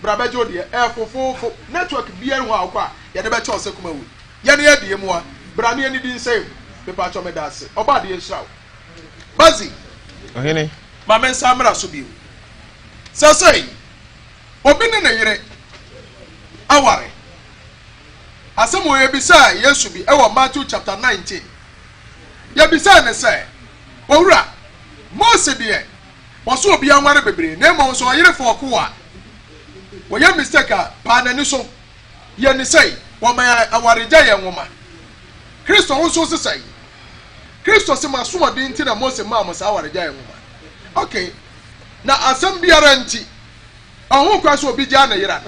brabejo de fofofo network bia ho akwa ye de be cho se kuma wood ye ne ye de mu a bra ne ni din say pepa cho me dase oba de yeshraw bazi ohene ma men samra so bi sasai obi ne yire aware asemo ye bisa yesu bi e wo Matthew chapter 19 ye bisa ne say owura Mose de wo so obi anware bebre na mo so yire fo ko a wo ye mistake a pa na ni so ye ni say wo ma aware ja ye nwoma Kristo wo so say Kristo se ma so odin ti na Mose ma mo sa aware ja ye nwoma okay na asem biara nti ahun kwa so obi ja na yira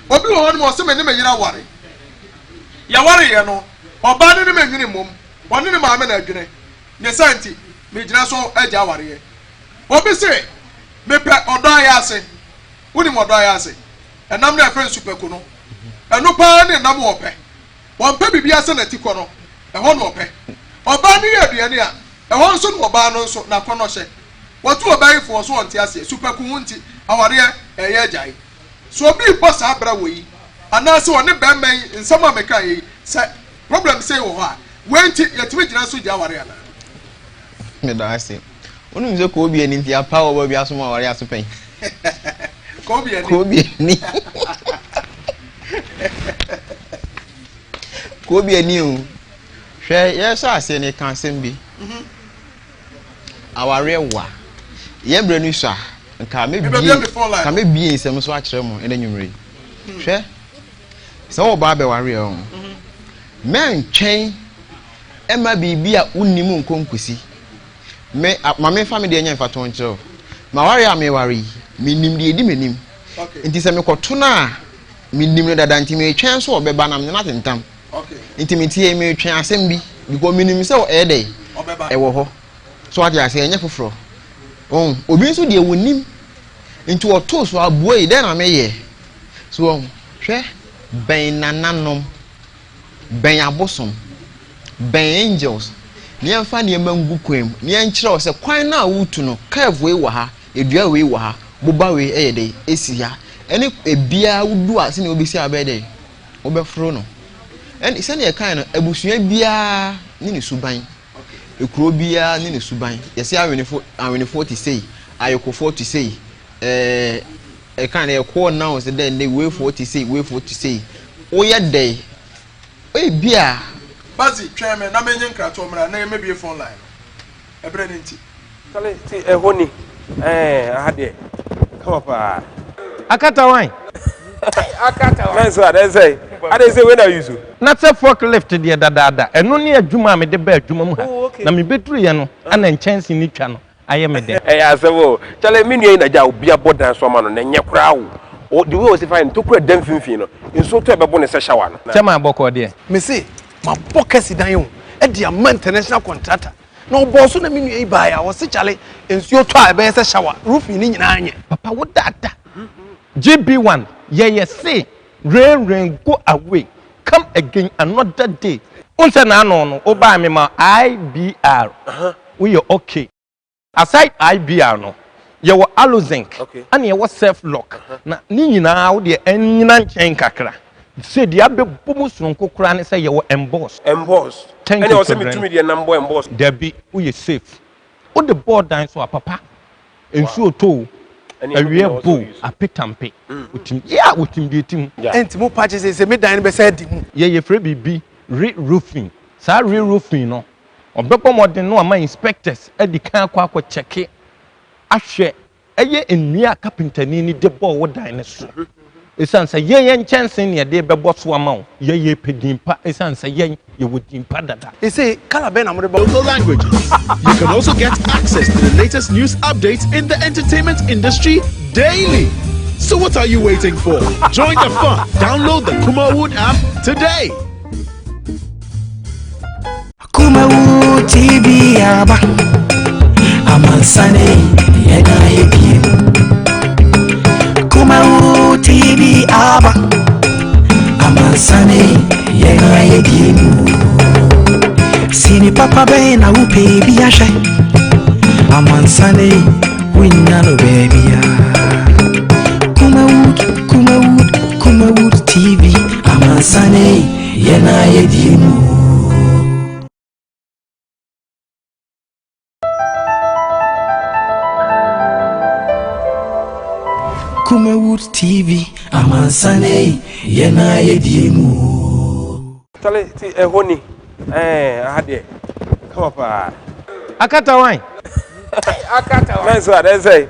obi wo no mo se me ne me yira ware ya ware ye no oba ne me nwini mom woni ne ma me na adwene ne santi me gina so aja ware ye obi se me pe odo ya ase woni mo odo ya ase enam na friend super ko no eno pa ne nam wo pe won pe bibia se na ti ko no e ho no pe oba ne ye aduane a e ho nso no oba no nso na ko no hye watu oba ifo so onti ase super ko hunti aware eye ajai so obi boss abra we ana se woni be man nsam ameka yi se problem say wo ha wenti yetimi gina so ja aware ana me da ase onu mze ko obi eni ntia pa wo bi aso ma aware aso pen ko obi eni ko obi eni o hwe ye so ase ne kan sem bi aware wa ye branu so a nka me bi nsem so a kire mo ene nwumre hwe so wo ba be ware o men twen ema bibia unnim nkonkusi me mame family de enya mfa to nkire ma ware a me ware minim de edi menim nti se me koto na minim no dada nti me twen so obeba na me na tentam nti me tie me twen asem bi because minim se o ede e wo ho so ade ase enya foforo obi nso de wonim nti o to so aboe de na me ye so hwe ben nananom ben abosom ben angels ni amfa ne mangu kwem ni ankyere o se kwan na wutu no curve we wa ha edua we wa ha boba we de esi ha ene ebia wudu ase ne obisi abede obefro no en ise ne kan no abusua bia ni suban ekuro bia ni suban yesi awenefo ti sei ayekofo ti sei e kan e ko now se den ne we 40 sei oye dey e bia bazi tweme na menye nkrato mra na emebie phone line ebre ne nti kale ti ehoni ade come up akata wine nice one I say when are you so na se forklift de dada eno ne adwuma me de ba adwuma mu ha na me betru ye no ana nchance ni twa no aye me de asebo chale me nua na ja obi abodan so ma no na nye kra wo the way we say fine to kura dem finfin no nso to ebebo ne se shower no chema aboko de me say ma bokasi dan yo e dia man international contractor na obo so na me nua iba ya wo se chale ensuo to a be se shower roof ni nyina anye papa wo dada GB1 ye say rain go away come again another day unse na no oba me ma IBR we you okay aside IBR no ye wo alozinc and ye wo self lock na ni nyina wo de enyina nchen kakra say dia be bomu sonko kura ne say ye wo emboss and you say me to me the number emboss there be we safe o the board dan so papa ensu oto awie bo apetampe utim utim de tim enti mo patches say me dan be say di mu ye free bibi roofing sa roofing no obepo modern no ama inspectors edi kan akwa check ahwe eye enua carpenter ni de ball wo dan ne so esan say ye nchance ne de bebo so ama ye pedimpa esan say ye wodimpa dada e say kala be na mo de local languages. You can also get access to the latest news updates in the entertainment industry daily. So what are you waiting for? Join the fun. Download the Kumawood app today. Kumawood TV aba Amansane yena hebie Kumawood TV aba Amansane Yena Yedimu Sini papa be na upe biyashe Amansane Winna no baby Kumawood TV Amansane Yena Yedimu Kumawood TV Amansane Yena Yedimu Tale ti ehoni ade come up Akata wine. akata wine so ade say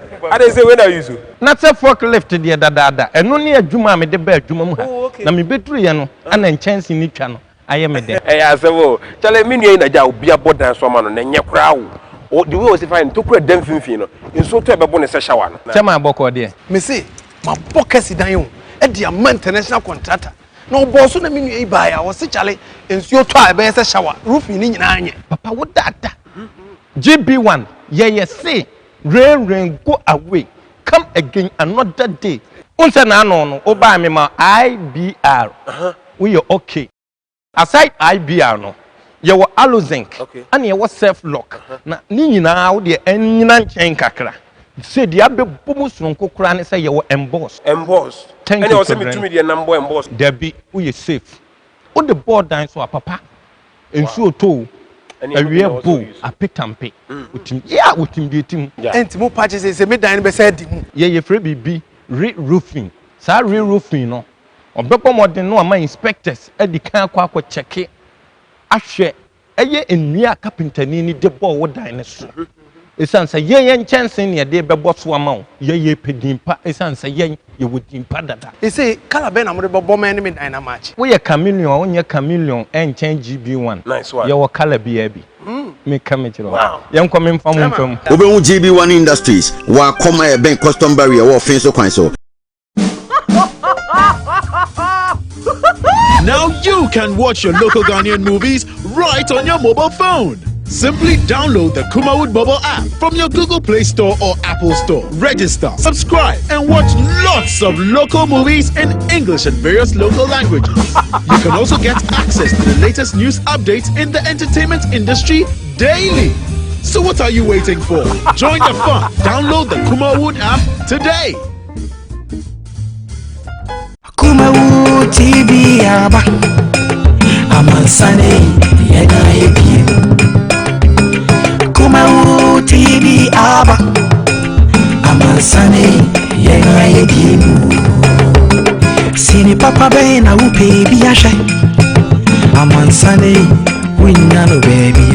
when are you so Na say forklift de dada eno ne adwuma me de ba adwuma mu ha na me beturu ye no ana nchance ni twa no aye me de asebo tale me nua na ja obi abodan so ma no na nye kra wo the way we say fine to kura dem finfin no nso to ebebo ne se shower no chema aboko de me say ma bokasi dan yo e dia man international contractor na oboso na me nua yi ba ya wo se chale ensuo to a be se shower roof ni nyina anye papa wo dada GB1 ye say rain go away come again another day unse na no oba me ma IBR we okay aside IBR no ye wo alozinc and ye wo self lock na ni nyina wo de anyina nchen kakra say dia be bomu sonko kura ne say ye wo emboss and you say me to me the number emboss there be we safe o the board dan so papa ensu oto awie bo apetampe utim utim de tim enti mo patches say me dan be say di mu ye free bibi re-roofing sa re-roofing no obepo modern no ama inspectors edi kan akwa check ahwe eye enua carpentani ni de ball wo dan ne so esan say yen chance ne de bebo so ama ye pedimpa esan say yen ye wodimpa dada e say kala be na mo de bebo man me dan na match wo ye chameleon wo nye chameleon enchen GB1 nice one ye wo kala bia bi me kamechiro yen kwa me mfam mfam obehu GB1 Industries wa koma e ben custom barrier wo fin so kwan so. Now you can watch your local Ghanaian movies right on your mobile phone. Simply download the Kumawood mobile app from your Google Play Store or Apple Store. Register, subscribe, and watch lots of local movies in English and various local languages. You can also get access to the latest news updates in the entertainment industry daily. So what are you waiting for? Join the fun. Download the Kumawood app today. Kumawood TV aba Amansane Yena Yedimu Kumawood TV aba Amansane Yena Yedimu Sini papa be na upe biyashe Amansane winna no baby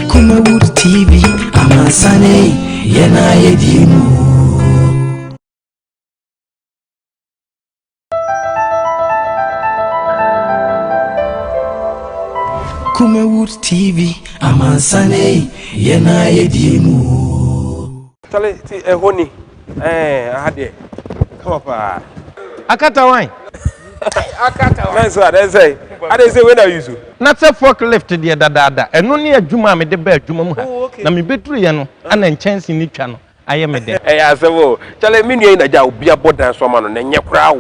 Kumawood TV Amansane Yena Yedimu Kumawood TV Amansane Yena Yedimu tale ti ehoni ade come up akata wine akata wine so ade say when are you so na say forklift de dada eno ne adwuma me de ba adwuma mu ha na me beturu ye no ana nchance ni twa no aye me de asebo tale me nua na ja obi abodan so ma no na nye kra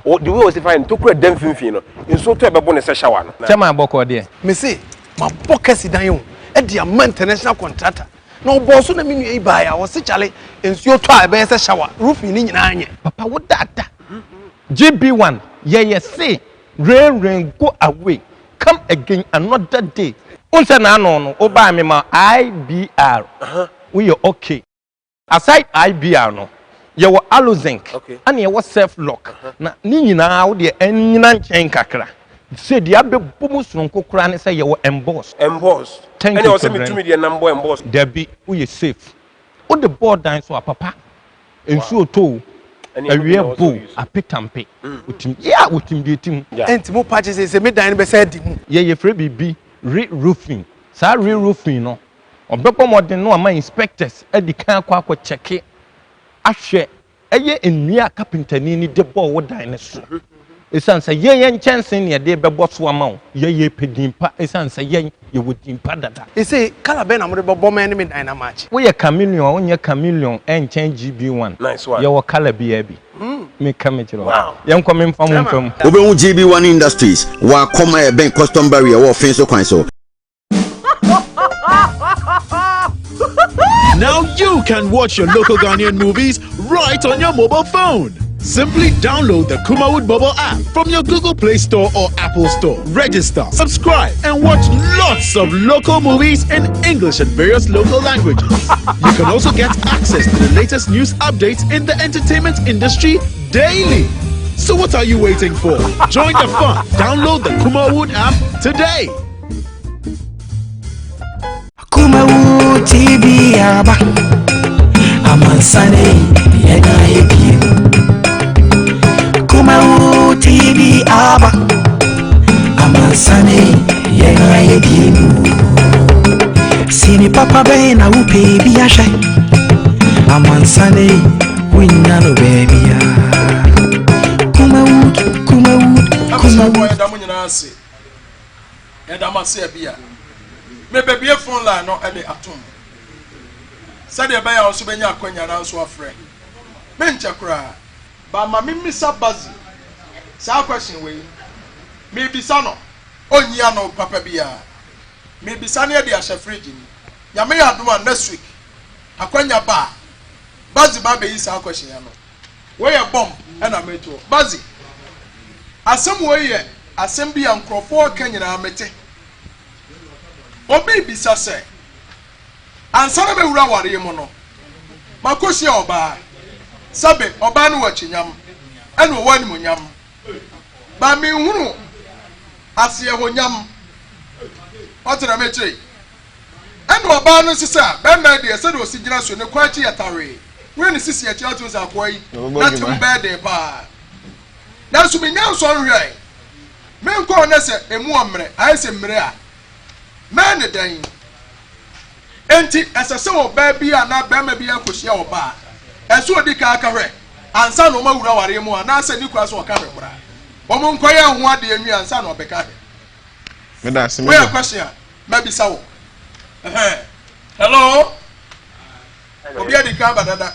wo the way we say fine to kura dem finfin no nso to ebebo ne se shower no chema aboko de me say ma bokasi dan yo e dia man international contractor na oboso na me nua yi ba ya wo se chale ensuo to a be se shower roof ni nyina anye papa wo dada GB1 ye say rain go away come again another day unse na no oba me ma IBR we okay aside IBR no ye wo alozinc and ye wo self lock na ni nyina wo de anyina nchen kakra say dia be bomu sonko kura ne say ye wo emboss and you say me to me the number emboss there be we safe o the board dan so papa ensu oto awie bo apetampe utim de tim enti mo patches say me dan be say di mu ye free bibi re-roofing sa re-roofing no obepo modern no ama inspectors edi kan akwa check ahwe eye enua carpentani ni de ball wo dan ne so esan sɛ yɛn nkyɛnse ne yɛde bɛbɔ so ama wo yɛyɛ pedimpa esan sɛ yɛn yɛwɔ dimpa dada ese kala bɛn na mo de bɛbɔ mɛ ne me dan na match woyɛ chameleon wonyɛ chameleon ɛnkyɛn GB1 Nice one. yɛwɔ kala bi abi me ka me kyerɛ yɛn kɔ me mfa mo mfam wobɛhu GB1 Industries wakɔma ɛbɛn custom barrier wɔ ɔfen so kwan so. Now you can watch your local Ghanaian movies right on your mobile phone. Simply download the Kumawood Bubble app from your Google Play Store or Apple Store. Register, subscribe, and watch lots of local movies in English and various local languages. You can also get access to the latest news updates in the entertainment industry daily. So what are you waiting for? Join the fun. Download the Kumawood app today. Kumawood TV aba amansane yena yebie Kumawood TV aba amansane yena yebie Sini papa be na upe bi ahye amansane winya no baby ya Kumawood Kumawood ya damu nyina ase ya damu ase bia me baby phone line no e dey atom said e baya oso benya akwanya na so afre me nche kra ba ma me misa bazi sa question we me bisa no onyia no papa bia me bisa ne dey ahye fridge ni ya me ya do next week akwanya ba bazi ba be yi sa question ya no we ye bomb e na me to bazi asem we ye asem bia nkrofo kanyina mete obi bisa se ansana be wura ware mu no makosi oba sabe oba no wachinyam eno wani munyam ba mi hunu asiye honyam otena mechi eno oba no sisa be na de se de osigina so ne kwachi yatare we ni sisi achi atu za kwai na tum be de pa na so mi nyam so nhwe me nko na se emu omre ai se mre a man dan enti esese wo ba bia na ba ma bia kohia wo ba eso odi ka aka hwe ansa no ma wura ware mu na asa ni kwa so ka hwe bra wo mo nkoye ho ade anu ansa no obeka hwe me da se me we question ma bi sa wo hello obi adi ka badada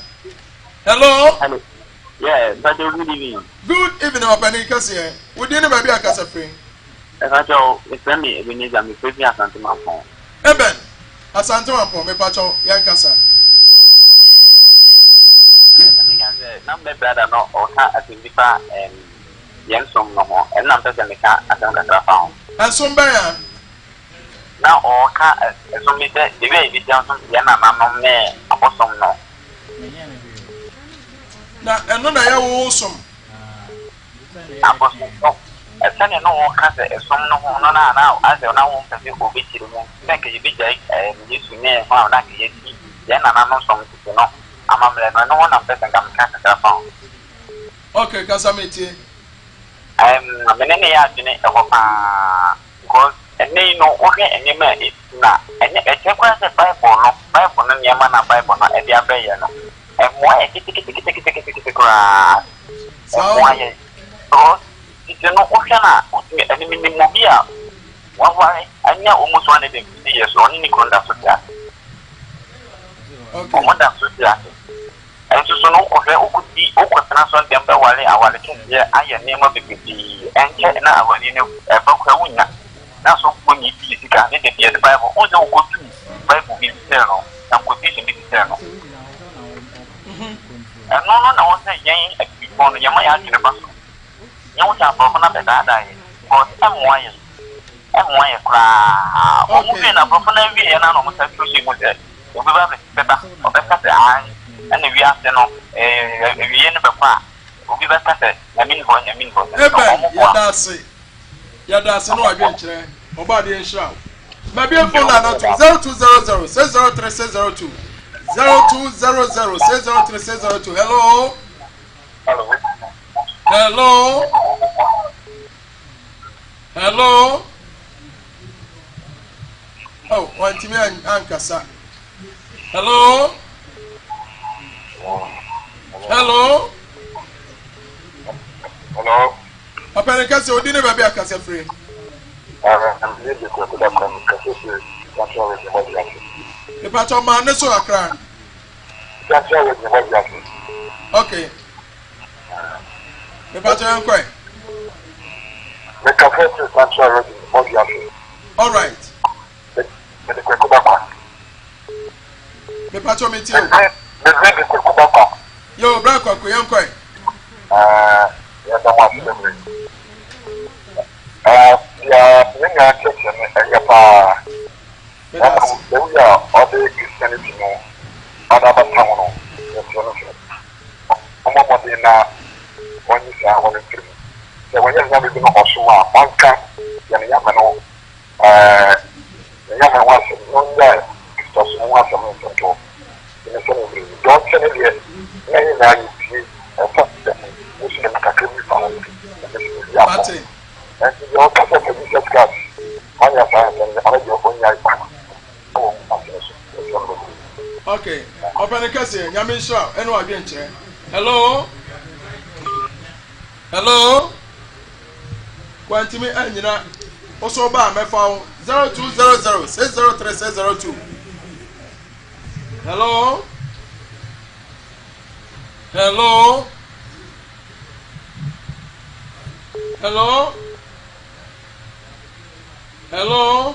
hello yeah but good evening opani kase wo di ne ba bia kasa free it's me Ebenezer me face Asante Mampon. Eben Asante Mampon me pacho yankasa. Number brother no oka atibipa yensom no ho and na pese me ka asanga trafa. Ensom ba ya. Na oka ensom me de we bi jansom ya na mamom ne abosom no. Na eno na ya wo som. Abosom no. Sani no one can say some no now as you now want to be obedient. Thank you, be like Yesu ne ho na ke yi then na no some to no amamle no one am person can found. Okay, Casamity. Menene ya dine e ho pa because ene no ohe ene ma na ene e che kwa se Bible no nyama na Bible no e dia be ye no e mo e kiti kwa mo ye you know, Oshana, and Mobia, why I know almost 150 years on any conduct of that. Okay, what that's with that. And so, no, who could be Okwanason Demba Wally, our here, I am name of the PD, and yet now when you know a winner. That's when you see the Bible, although go to Bible be eternal, and quotation be eternal. And no, I want to say, Jane, before the Yamaya in the bus. You can't perform at that. Because M1 cry. Oh, moving a perform every year, and almost a few with it. We have a paper of the eye, and if we have to know a year never far. We have a I mean, that's no adventure. Nobody in shout. Maybe a phone line 0200 603 0200 603 Hello. Hello. Hello. Oh, one Timmy and Ankasa. Hello. Hello. Hello. Ọpẹni kẹsì odi ni bẹbi akasa free. Ìpàtọ́ máa ní sọ àkàrà. Okay. Ìpàtọ́ yẹn kọ́ ẹ̀. All right. Ìpàtọ́ mi tí o. Yo, bra kọ̀ọ̀kọ̀ yẹn kọ́ ẹ̀. Okay. Ọpẹni kẹsì ẹ̀ nyàmé nsọ́ ẹnu àgbẹ̀ nkyẹn. Hello. Hello. Kwantimi ẹ̀ nyina. Oso ba mẹ́fà o 0200-603-602. Hello. Hello. Hello. Hello.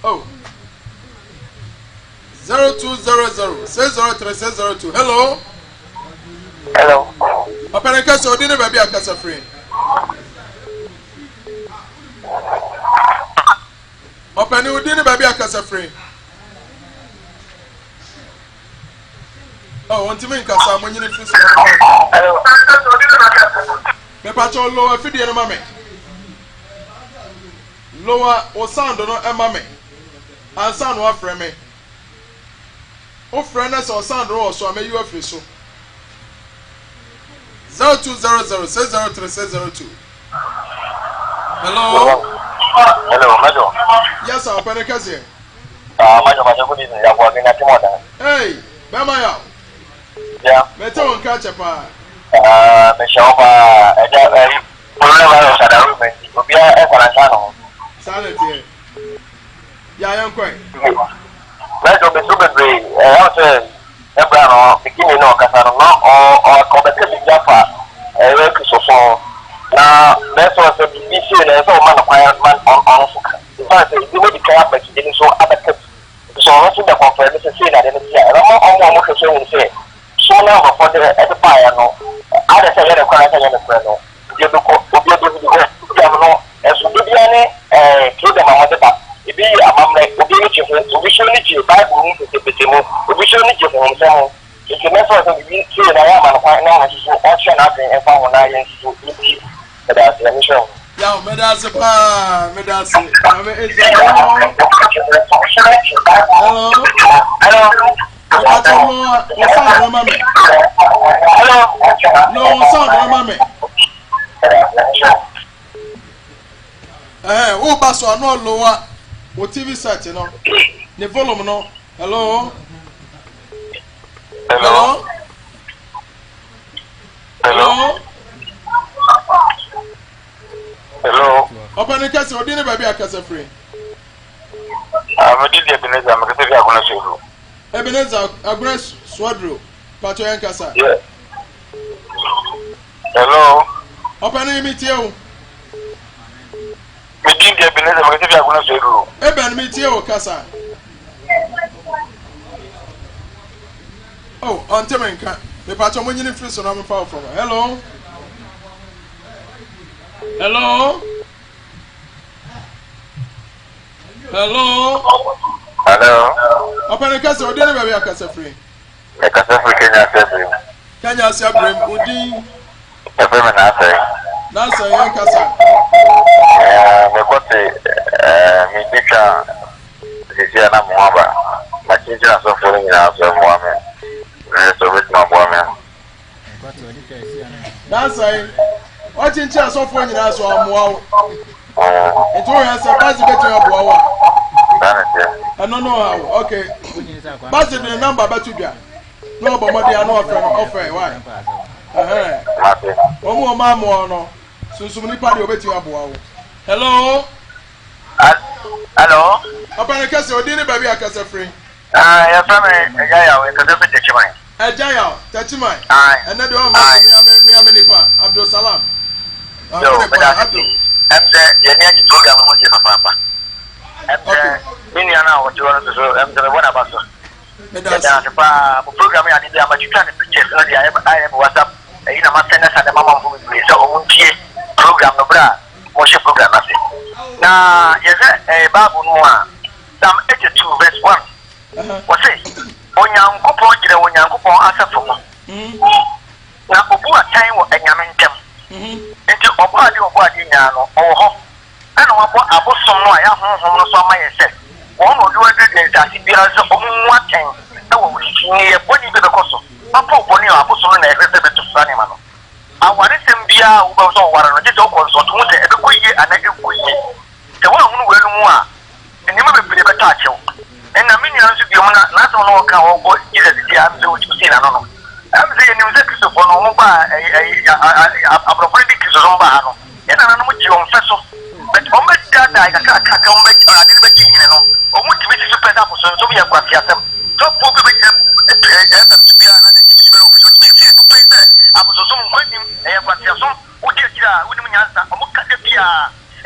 Oh. 0200-603-602. Hello. Hello. Ọpẹni kẹsì odi ni bẹbi akasa free. Ọpẹni odi ni bẹbi akasa free. Oh, wọ́n ti mi nkasa mo nyini fi sọ. Hello. Mepatọ lowa fidie no mame. Lowa o sound no e mame. And sound wa frɛ me. O frɛ na so sound ro so am you afiri so. 0200-603-602. Hello. Hello, Majo. Yes, sir. Open kasi. Majo, good evening. Ya kwa gina timoda. Hey, bema ya. Yeah. Mete won ka chepa. Me shawa coronavirus at the room. Obia e kwa chano. Sanity. Ya yan kwai. Majo be so be I say Ebrano beginning no kasa no o be ke jafa e ku so na neso se bi si na so man man on so ka say you need to care but you so abake so no so the conference say na dem say no mo so we say so na go for the buy no ada say le kwa say le kwa no je do ko obi do no e so bi ani to dem ma de ba ibi amamre obi ni chifu obi so ni chi bible ni tete mo obi so ni chifu mo so if you never so bi say na ya man kwa na so option na ben e fa ho na yen so ibi that's the mission. Ya medase pa medase ame ezo. Hello. Hello. Hello, mami. Hello. No, sound mami. O ba so no lo wa o TV set no. Ne volume no. Hello. Hello. Hello. Hello. Open the case, or didn't baby a case free. I'm a DJ Ebenezer, I'm going to be a show. Ebenezer, Agnes Swadro, Pato and Casa. Yeah. Hello. Open the meet you. Me DJ Ebenezer, I'm going to be a show. Eben meet you, Casa. Oh, on Temenka. The Pato winning free so I'm far from her. Hello. Hello. Hello. Hello. Open the case, or didn't baby a case free. The Casa for Kenya says, Can you see a brim? Udi. a feminine say. That's a young Casa. Me got me picture. This year, I'm Mwaba. My teacher is so following out of Mwame. So with my woman. That's a watching chairs off when you ask for a wow. It will answer Bazi get your boa. I don't know how. Okay. Bazi the number, but you got no, but I know offer. Why? Omo mamo no. Sunsum nipa de obeti aboa wo. Hello. Hello. Papa na kase odi ni baby akase free. Ya fame Ejaya we kase fe Techimai. Ejaya Techimai. Ene de o ma me nipa Abdul Salam. Yo, Abdul. Ye ni aji program mo je papa. Mini ana wo jo no so me wona ba so. Ya pa program ya ni dia ma twitwa ni pictures no dia I WhatsApp. Ina ma send na mama mo mi so o muntie program no bra. Mo she program na se. Na yeze Bible no a Psalm 82 verse 1. What say? Onyankopon gire onyankopon asafo mo. Na obu atan wo anyame ntem. Enti obu ade nya no oho. Ana wabo abosom no aya honhom no so amaye se. Won no do ade de ntasi bia so omu atan. Na wo ni ye boni be bekoso. Papa boni abosom na ehese betu fani ma no. Aware sem bia wo be so ware no je to consult mu se ebe koyi ana ekoyi. Te wa hunu welu mu a enima be pele beta achew. Enna mini na so biom na so no ka wo go Jesus dia am so ti na no. Am se ni mze Kristo fo no mo ba abrofodi Kristo no ba no. Enna na no mo ji on feso. But o me da ka o me ade be ji ni no. O mo ti me ti super da so so ya kwa fiasem. So po be be bia na de ji be no so ti ti to pe se. Abu so so mo kwani e kwa fiasem. O ti tira o ni mo nyansa o mo ka de bia.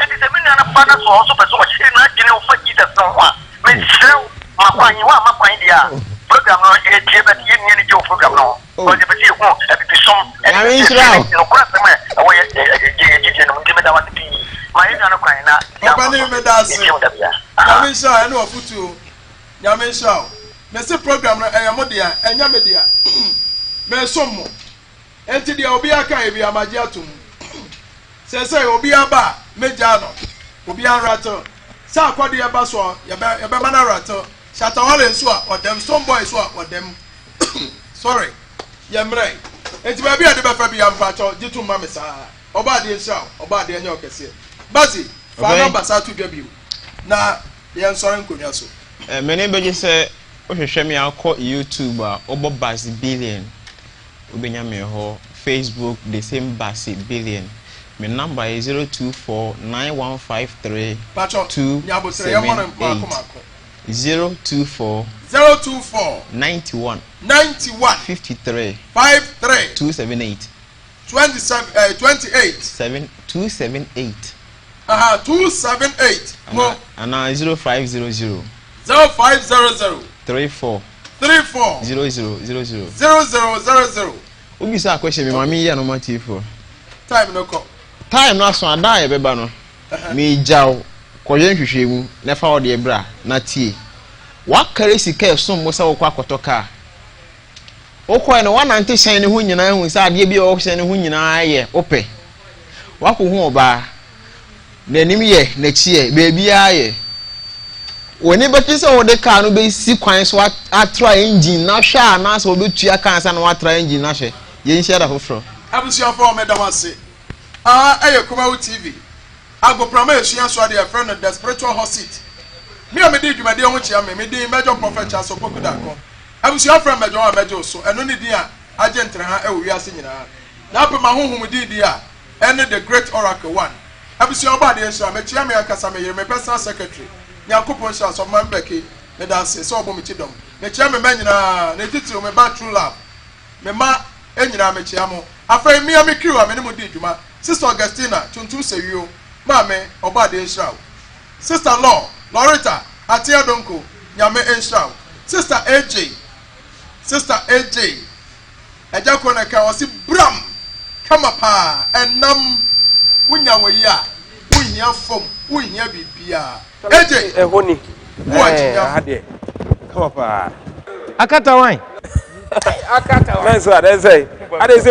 Enti se me na fa na so peso o chi na ji ni o fa Jesus no wa. Me srew makwanyi wa makwanyi dia. Program no e tie be tie ni jo program no. O je be tie ho e be som. Ya me srew. No kwa se me o ye je no ndi me da wa ti. Ma ye na kwan na. Papa ni me da se. Nyame sha e no ofutu. Nyame sha. Me se program no e mo dia, enya me dia. Me som mo. Enti dia obi aka e bi amaje atum. Se obi aba meja no. Obi anrato. Sa akwade eba so ye be mana rato. Shatawale nso a odem some boy so a odem. Sorry. Ye mre. Enti ba bia de be fa bia mpa cho jitu ma me sa. Oba de nso a oba de nya okese. Bazi fa number sa to dwa bio. Na ye nsore nkonwa so. Mene beje se o hwehwe me akọ YouTube a obo Barxy Billien. Obenya me ho Facebook the same Barxy Billien. My number is 024-9153-278. 024-91 53 278. 278. 278. And 0500 34 0000. Obi say question me mama ya no mati for. Time no come. Time no so ada e beba no. Me jaw koyen hwehwemu na fa wo de bra na tie. Wa kare sika esom mo sa wo kwa kotoka. Okwa no wanante hyen ne ho nyina hu sa ade bi o hyen ne ho nyina ye ope. Wa ko hu oba. Na nim ye na chie beebi aye. Woni beti se wo de car no be si kwan so atra engine na hwa na so obetua kan sa na watra engine na hwe. Ye nhia da foforo. Abusia for me da wase. Kuma TV. Agoprama esua so ade friend the spiritual hot seat. Me o me di dwumade ho chia me di major prophet Charles Opokuda ko. Abusia friend major so eno ni di a agentre ha e wo wiase nyina. Na pe ma honhom di a ene the great oracle one. Abusia oba de esua me chia me akasa me yere me personal secretary. Yakopon sha so man beke me da se so obo me chidom. Me chia me manyina na titiri me ba true love. Me ma enyina me chia mo. Afai mi am kiru amene mo di dwuma. Sister Augustina tuntu sewio. Mame oba de esua. Sister Law Loretta Atia Donko nyame esua. Sister AJ Ejako na ka wasi bram kama pa enam wunya woyi a wunya fom wunya bibia AJ ehoni watch ade kama pa Akata wine. Man so I say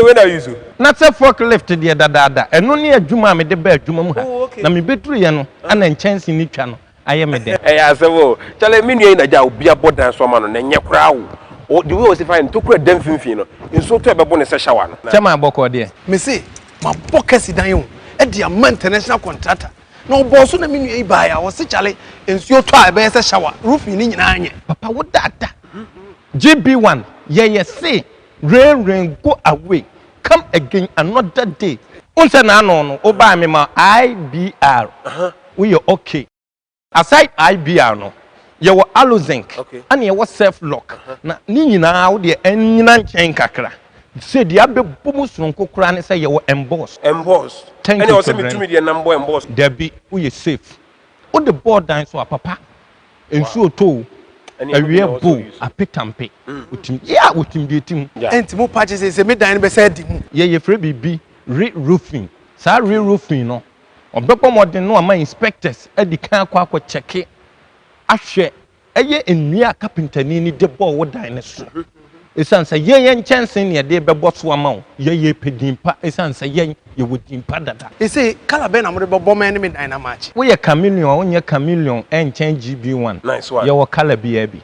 when are you so Na se forklift de dada. Eno ne adwuma me de ba adwuma mu ha. Na me beturu ye no ana nchance ni twa no aye me de. Ya sebo chale me nua na ja obi abodan so ma no na nye kra wo. O the way was fine to kura dem finfin no. Nso to ebebo ne se shower no. Chama aboko de. Me say ma bokasi dan yo. E dia international contractor. No boss na me nua ba ya wo se chale ensuo to a be se shower. Roof ni nyina anye. Papa wo dada. GB1 say rain go away. come again another day. Unse na no oba me ma IBR. We are okay. Aside IBR no, you were Alozinc, and you was self lock. Na ni nyina wo de ennyina nchen kakra. Say the abe bomus from kokra ne say you were embossed. Embossed. Thank and you. And also me to me the number embossed. There be we are safe. On the board down so papa. And so too. And we are boo a pitampe. Yeah, with him the team. And mo patches say me dan be said him. Yeah, you free be re-roofing. Sa re-roofing no. Obepo modern no ama inspectors e di kan akwa check it. Ahwe eye enua carpenter ni de ball wo dan ne so. Esan say yen chance ne de bebo so ama wo. Ye pedimpa esan say yen ye wodimpa dada. He say kala be na mo de bebo man me dan na match. We ye chameleon, onye chameleon en change GB1. Nice one. Ye wo kala bi abi.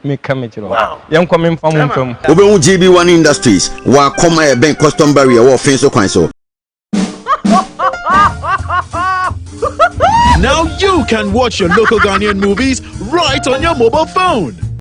Me kamechiro. Yen kom mfam mfam. Obehu GB1 Industries wa koma e ben custom barrier wo fin so kwan so. Now you can watch your local Ghanaian movies right on your mobile phone.